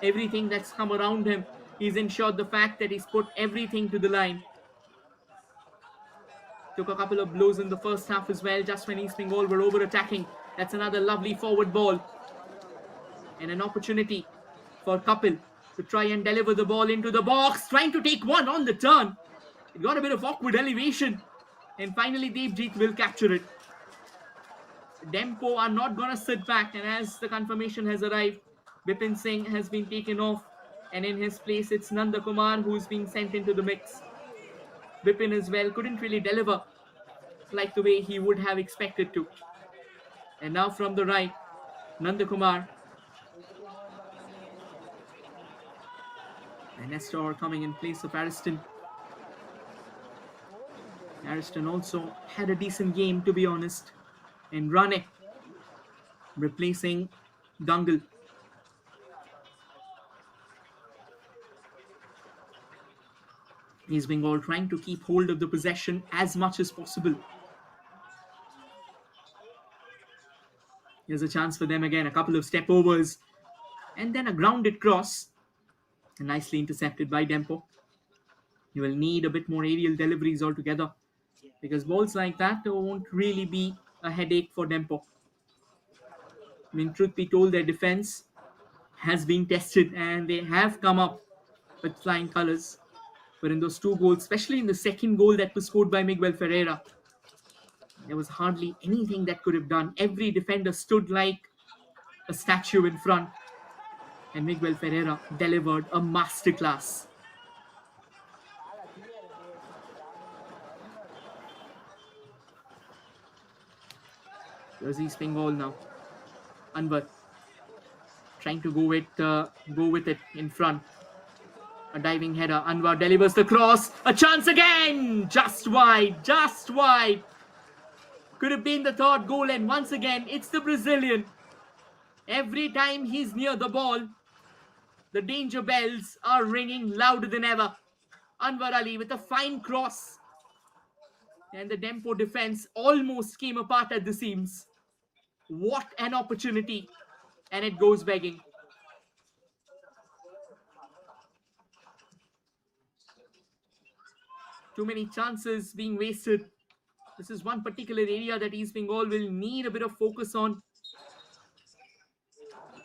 Everything that's come around him, he's ensured the fact that he's put everything to the line. Took a couple of blows in the first half as well, just when East Bengal were over-attacking. That's another lovely forward ball. And an opportunity for Kapil to try and deliver the ball into the box, trying to take one on the turn. It got a bit of awkward elevation. And finally, Devjit will capture it. Dempo are not going to sit back, and as the confirmation has arrived, Bipin Singh has been taken off, and in his place it's Nanda Kumar who's being sent into the mix. Bipin as well couldn't really deliver like the way he would have expected to. And now from the right, Nanda Kumar and Nestor coming in place of Ariston. Ariston also had a decent game, to be honest. And Rane replacing Dangle. East Bengal trying to keep hold of the possession as much as possible. Here's a chance for them again. A couple of step overs. And then a grounded cross. Nicely intercepted by Dempo. You will need a bit more aerial deliveries altogether, because balls like that won't really be a headache for Dempo. I mean, truth be told, their defense has been tested and they have come up with flying colors. But in those two goals, especially in the second goal that was scored by Miguel Ferreira, there was hardly anything that could have done. Every defender stood like a statue in front, and Miguel Ferreira delivered a masterclass. There's East Bengal now. Anwar trying to go with it in front. A diving header. Anwar delivers the cross. A chance again. Just wide. Just wide. Could have been the third goal, and once again, it's the Brazilian. Every time he's near the ball, the danger bells are ringing louder than ever. Anwar Ali with a fine cross. And the Dempo defense almost came apart at the seams. What an opportunity. And it goes begging. Too many chances being wasted. This is one particular area that East Bengal will need a bit of focus on.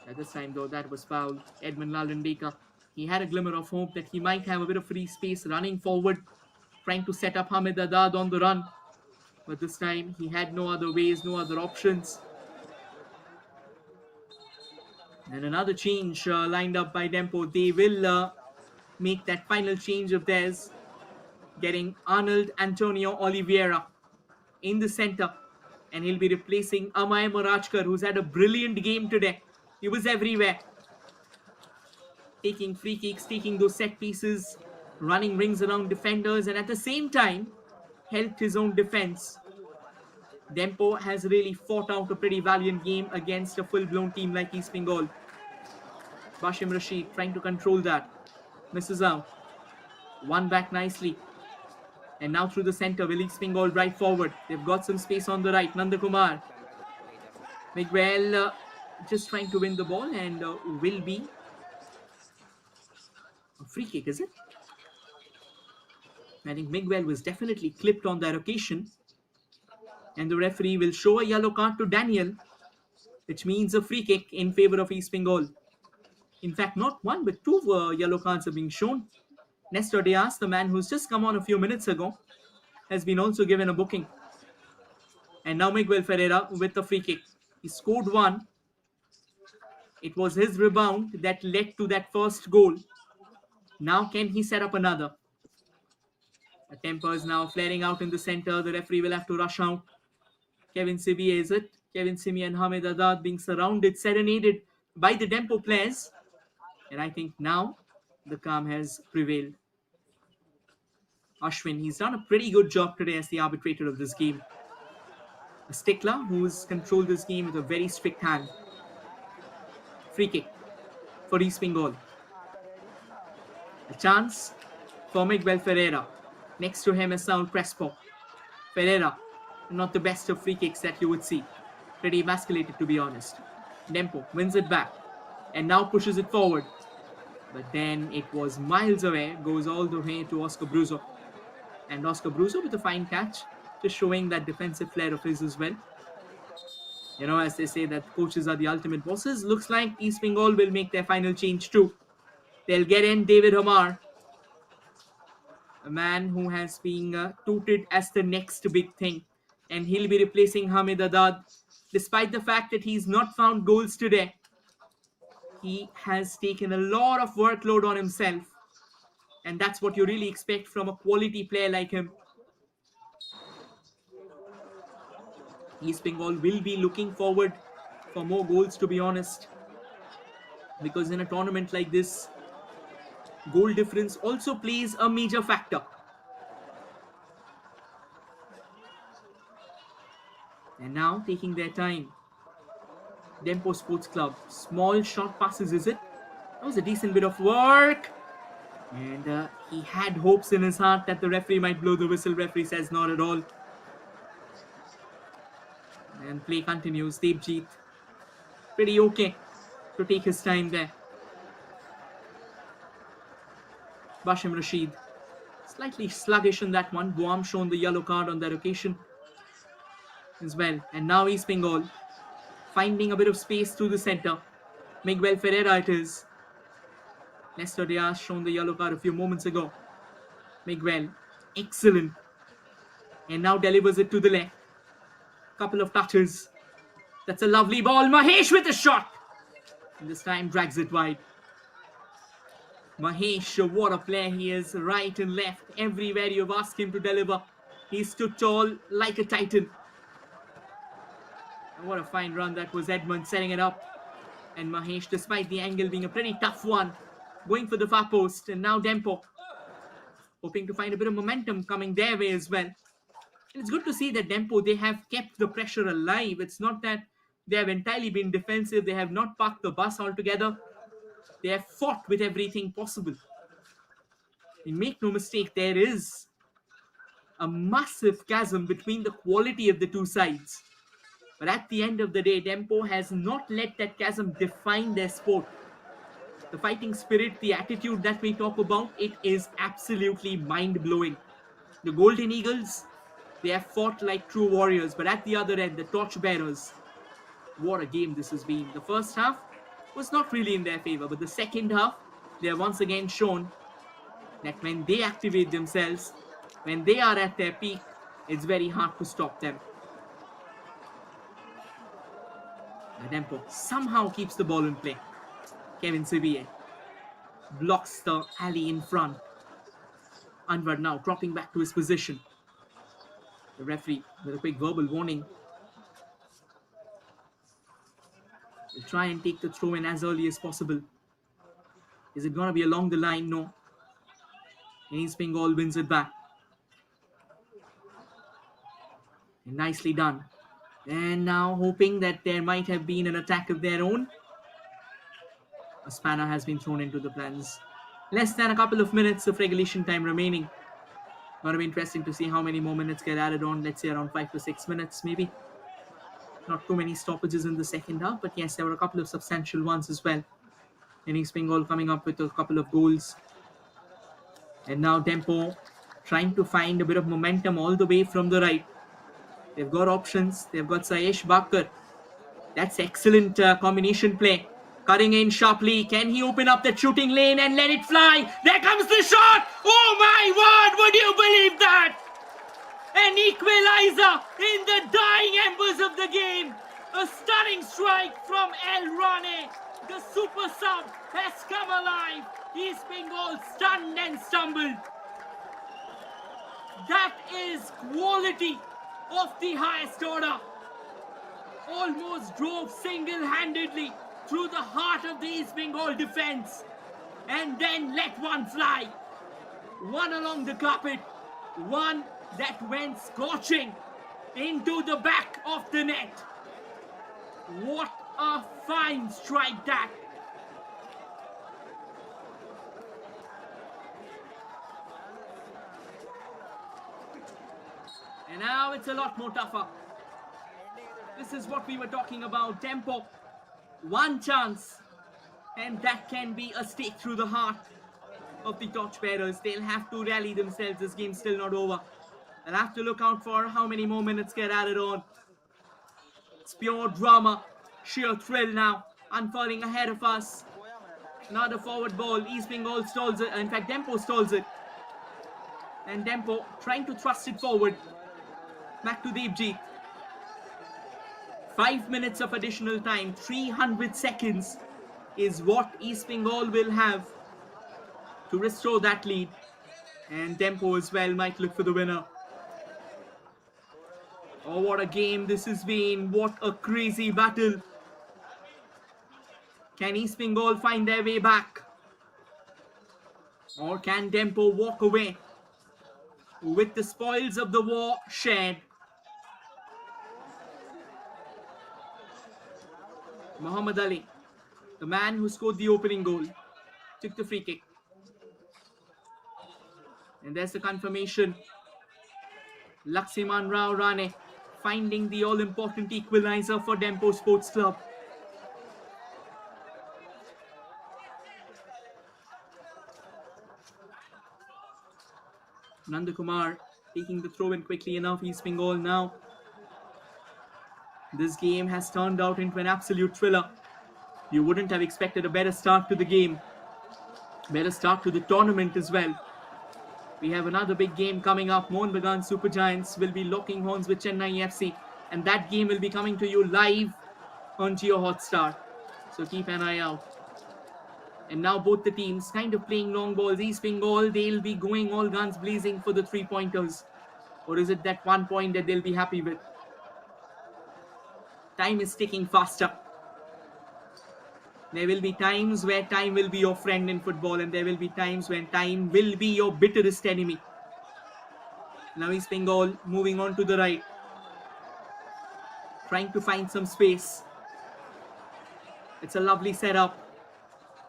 At this time, though, that was fouled. Edmund Lalandeka, he had a glimmer of hope that he might have a bit of free space running forward, trying to set up Hamid Adad on the run. But this time, he had no other ways, no other options. And another change lined up by Dempo. They will make that final change of theirs, getting Arnold Antonio Oliveira in the center. And he'll be replacing Amay Morajkar, who's had a brilliant game today. He was everywhere. Taking free kicks, taking those set pieces, running rings around defenders, and at the same time, helped his own defense. Dempo has really fought out a pretty valiant game against a full-blown team like East Bengal. Bashim Rashid trying to control that. Misses out. One back nicely. And now through the center, will East Bengal right forward. They've got some space on the right. Nanda Kumar. Miguel just trying to win the ball, and will be a free kick, is it? I think Miguel was definitely clipped on that occasion. And the referee will show a yellow card to Daniel, which means a free kick in favor of East Bengal. In fact, not one, but two yellow cards are being shown. Nestor Diaz, the man who's just come on a few minutes ago, has been also given a booking. And now Miguel Ferreira with the free kick. He scored one. It was his rebound that led to that first goal. Now can he set up another? The tempo is now flaring out in the center. The referee will have to rush out. Kevin Sibi, is it? Kevin Simi and Hamid Adad being surrounded, serenaded by the Dempo players. And I think now the calm has prevailed. Ashwin, he's done a pretty good job today as the arbitrator of this game. A stickler who's controlled this game with a very strict hand. Free kick for East Bengal. A chance for Miguel Ferreira. Next to him is Saul Crespo. Ferreira, not the best of free kicks that you would see. Pretty emasculated, to be honest. Dempo wins it back and now pushes it forward. But then it was miles away, goes all the way to Oscar Bruzo. And Oscar Bruzo with a fine catch, just showing that defensive flair of his as well. You know, as they say that coaches are the ultimate bosses, looks like East Bengal will make their final change too. They'll get in David Hamar, a man who has been touted as the next big thing. And he'll be replacing Hamid Adad. Despite the fact that he's not found goals today, he has taken a lot of workload on himself. And that's what you really expect from a quality player like him. East Bengal will be looking forward for more goals, to be honest. Because in a tournament like this, goal difference also plays a major factor. And now taking their time. Dempo Sports Club. Small short passes, is it? That was a decent bit of work. And he had hopes in his heart that the referee might blow the whistle. Referee says not at all. And play continues. Debjit. Pretty okay to take his time there. Bashim Rashid. Slightly sluggish in that one. Guam shown the yellow card on that occasion as well. And now East Bengal finding a bit of space through the center. Miguel Ferreira it is. Nestor Diaz shown the yellow card a few moments ago. Miguel, excellent. And now delivers it to the left. Couple of touches. That's a lovely ball. Mahesh with a shot. And this time drags it wide. Mahesh, what a player he is. Right and left. Everywhere you've asked him to deliver, he stood tall like a titan. And what a fine run that was. Edmund setting it up. And Mahesh, despite the angle being a pretty tough one, going for the far post. And now Dempo, hoping to find a bit of momentum coming their way as well. And it's good to see that Dempo, they have kept the pressure alive. It's not that they have entirely been defensive. They have not parked the bus altogether. They have fought with everything possible. And make no mistake, there is a massive chasm between the quality of the two sides. But at the end of the day, Dempo has not let that chasm define their sport. The fighting spirit, the attitude that we talk about, it is absolutely mind-blowing. The Golden Eagles, they have fought like true warriors. But at the other end, the torchbearers, what a game this has been. The first half was not really in their favor. But the second half, they have once again shown that when they activate themselves, when they are at their peak, it's very hard to stop them. Dempo somehow keeps the ball in play. Kevin Sibiye blocks the alley in front. Anwar now dropping back to his position. The referee with a quick verbal warning. Will try and take the throw in as early as possible. Is it going to be along the line? No. And East Bengal wins it back. And nicely done. And now hoping that there might have been an attack of their own. A spanner has been thrown into the plans. Less than a couple of minutes of regulation time remaining. Going to be interesting to see how many more minutes get added on. Let's say around 5 to 6 minutes maybe. Not too many stoppages in the second half. But yes, there were a couple of substantial ones as well. And East Bengal coming up with a couple of goals. And now Dempo trying to find a bit of momentum all the way from the right. They've got options. They've got Sayesh Bakkar. That's excellent combination play. Cutting in sharply. Can he open up that shooting lane and let it fly? There comes the shot! Oh my word! Would you believe that? An equalizer in the dying embers of the game. A stunning strike from El Rane. The super sub has come alive. East Bengal stunned and stumbled. That is quality of the highest order. Almost drove single-handedly through the heart of the East Bengal defense. and then let one fly. One along the carpet, one that went scorching into the back of the net. What a fine strike that! And now it's a lot more tougher. This is what we were talking about. Dempo, one chance, and that can be a stake through the heart of the torchbearers. They'll have to rally themselves. This game's still not over. They'll have to look out for how many more minutes get added on. It's pure drama, sheer thrill now, unfurling ahead of us. Another forward ball. East Bengal stalls it. In fact, Dempo stalls it. And Dempo trying to thrust it forward. Back to Devjit. 5 minutes of additional time, 300 seconds is what East Bengal will have to restore that lead. And Dempo as well might look for the winner. Oh, what a game this has been. What a crazy battle. Can East Bengal find their way back? Or can Dempo walk away with the spoils of the war shared? Muhammad Ali, the man who scored the opening goal, took the free kick. And there's the confirmation. Laximan Rao Rane finding the all-important equalizer for Dempo Sports Club. Nandakumar taking the throw in quickly enough. East Bengal now. This game has turned out into an absolute thriller. You wouldn't have expected a better start to the game. Better start to the tournament as well. We have another big game coming up. Mohun Bagan Super Giants will be locking horns with Chennai FC. And that game will be coming to you live on Jio Hotstar. So keep an eye out. And now both the teams kind of playing long balls. East Bengal, they'll be going all guns blazing for the 3-pointers. Or is it that 1 point that they'll be happy with? Time is ticking faster. There will be times where time will be your friend in football, and there will be times when time will be your bitterest enemy. Now East Bengal moving on to the right, trying to find some space. It's a lovely setup.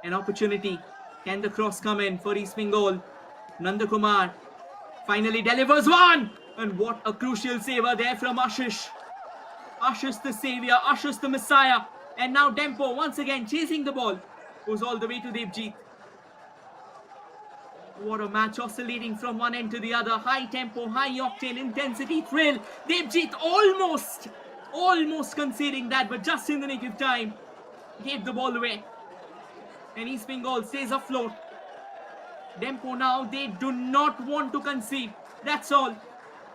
An opportunity. Can the cross come in for East Bengal? Nandakumar finally delivers one! And what a crucial saver there from Ashish. Ashish the savior, Ashish the messiah. And now Dempo once again chasing the ball. Goes all the way to Devjit. What a match, oscillating from one end to the other. High tempo, high octane, intensity, thrill. Devjit almost conceding that, but just in the nick of time. Gave the ball away. And East Bengal stays afloat. Dempo now, they do not want to concede. That's all.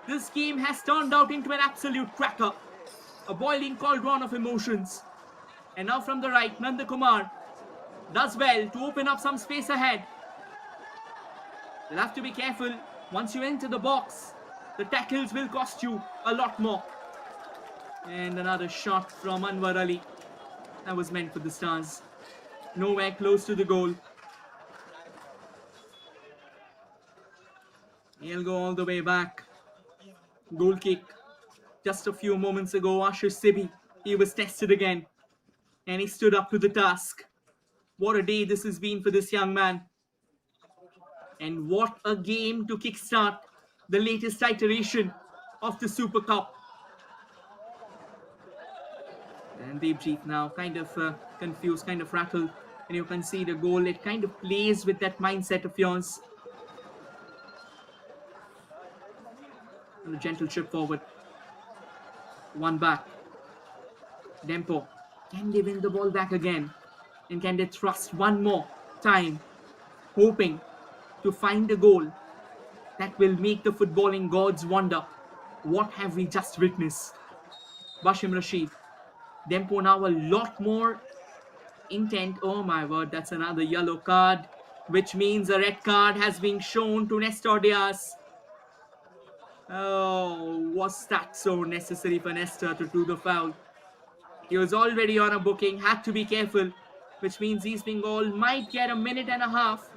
This game has turned out into an absolute cracker. A boiling cauldron of emotions. And now from the right, Nandakumar does well to open up some space ahead. You'll have to be careful. Once you enter the box, the tackles will cost you a lot more. And another shot from Anwar Ali. That was meant for the Stars. Nowhere close to the goal. He'll go all the way back. Goal kick. Just a few moments ago, Ashish Sibi, he was tested again. And he stood up to the task. What a day this has been for this young man. And what a game to kickstart the latest iteration of the Super Cup. And Devjit now kind of confused, kind of rattled. And you can see the goal, it kind of plays with that mindset of yours. And a gentle chip forward. One back. Dempo. Can they win the ball back again? And can they thrust one more time? Hoping to find a goal that will make the footballing gods wonder. What have we just witnessed? Bashim Rashid. Dempo now a lot more intent. Oh my word, that's another yellow card. Which means a red card has been shown to Nestor Diaz. Oh, was that so necessary for Nestor to do the foul? He was already on a booking, had to be careful. which means East Bengal might get a minute and a half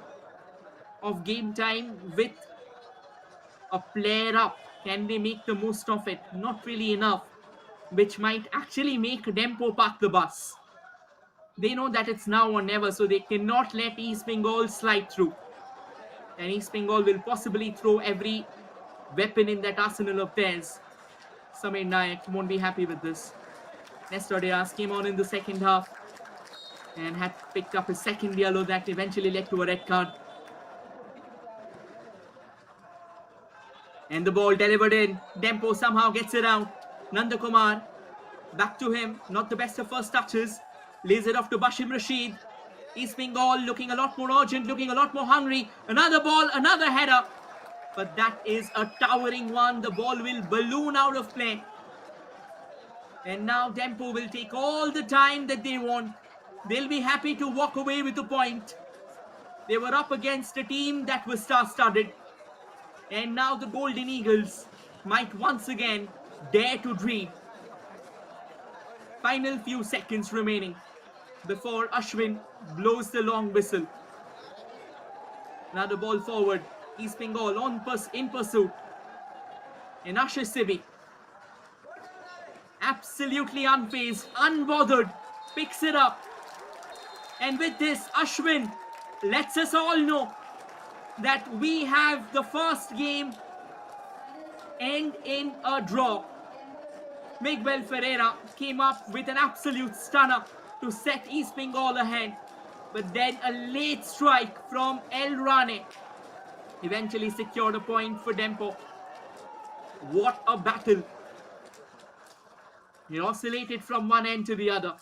of game time with a player up. Can they make the most of it? Not really enough, which might actually make Dempo park the bus. They know that it's now or never, so they cannot let East Bengal slide through. And East Bengal will possibly throw every weapon in that arsenal of theirs. Samir Nayak won't be happy with this. Nestor Diaz came on in the second half and had picked up his second yellow that eventually led to a red card. And the ball delivered in. Dempo somehow gets it out. Nandakumar, back to him. Not the best of first touches. Lays it off to Bashim Rashid. East Bengal looking a lot more urgent, looking a lot more hungry. Another ball, another header. But that is a towering one. The ball will balloon out of play. And now Dempo will take all the time that they want. They'll be happy to walk away with a point. They were up against a team that was star-studded. And now the Golden Eagles might once again dare to dream. Final few seconds remaining before Ashwin blows the long whistle. Now the ball forward. East Bengal in pursuit. And Ashish Sibi, absolutely unfazed, unbothered, picks it up. And with this, Ashwin lets us all know that we have the first game end in a draw. Miguel Ferreira came up with an absolute stunner to set East Bengal ahead. But then a late strike from El Rane eventually secured a point for Dempo. What a battle. It oscillated from one end to the other.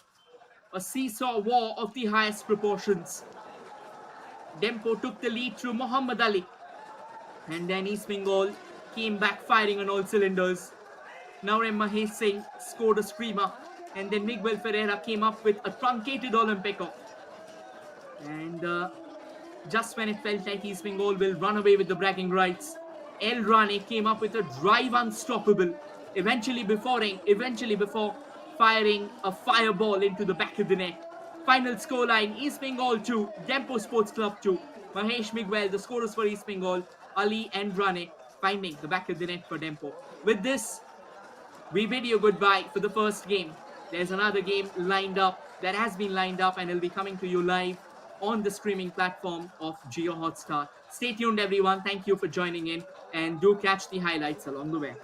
A seesaw war of the highest proportions. Dempo took the lead through Muhammad Ali. And then East Bengal came back firing on all cylinders. Naurem Mahesh Singh scored a screamer. And then Miguel Ferreira came up with a truncated Olympico. And just when it felt like East Bengal will run away with the bragging rights, El Rane came up with a drive unstoppable. Eventually before firing a fireball into the back of the net. Final scoreline, East Bengal 2, Dempo Sports Club 2. Mahesh Miguel, the scorers for East Bengal, Ali and Rane finding the back of the net for Dempo. With this, we bid you goodbye for the first game. There's another game lined up that has been lined up and it'll be coming to you live on the streaming platform of Jio Hotstar. Stay tuned everyone. Thank you for joining in and do catch the highlights along the way.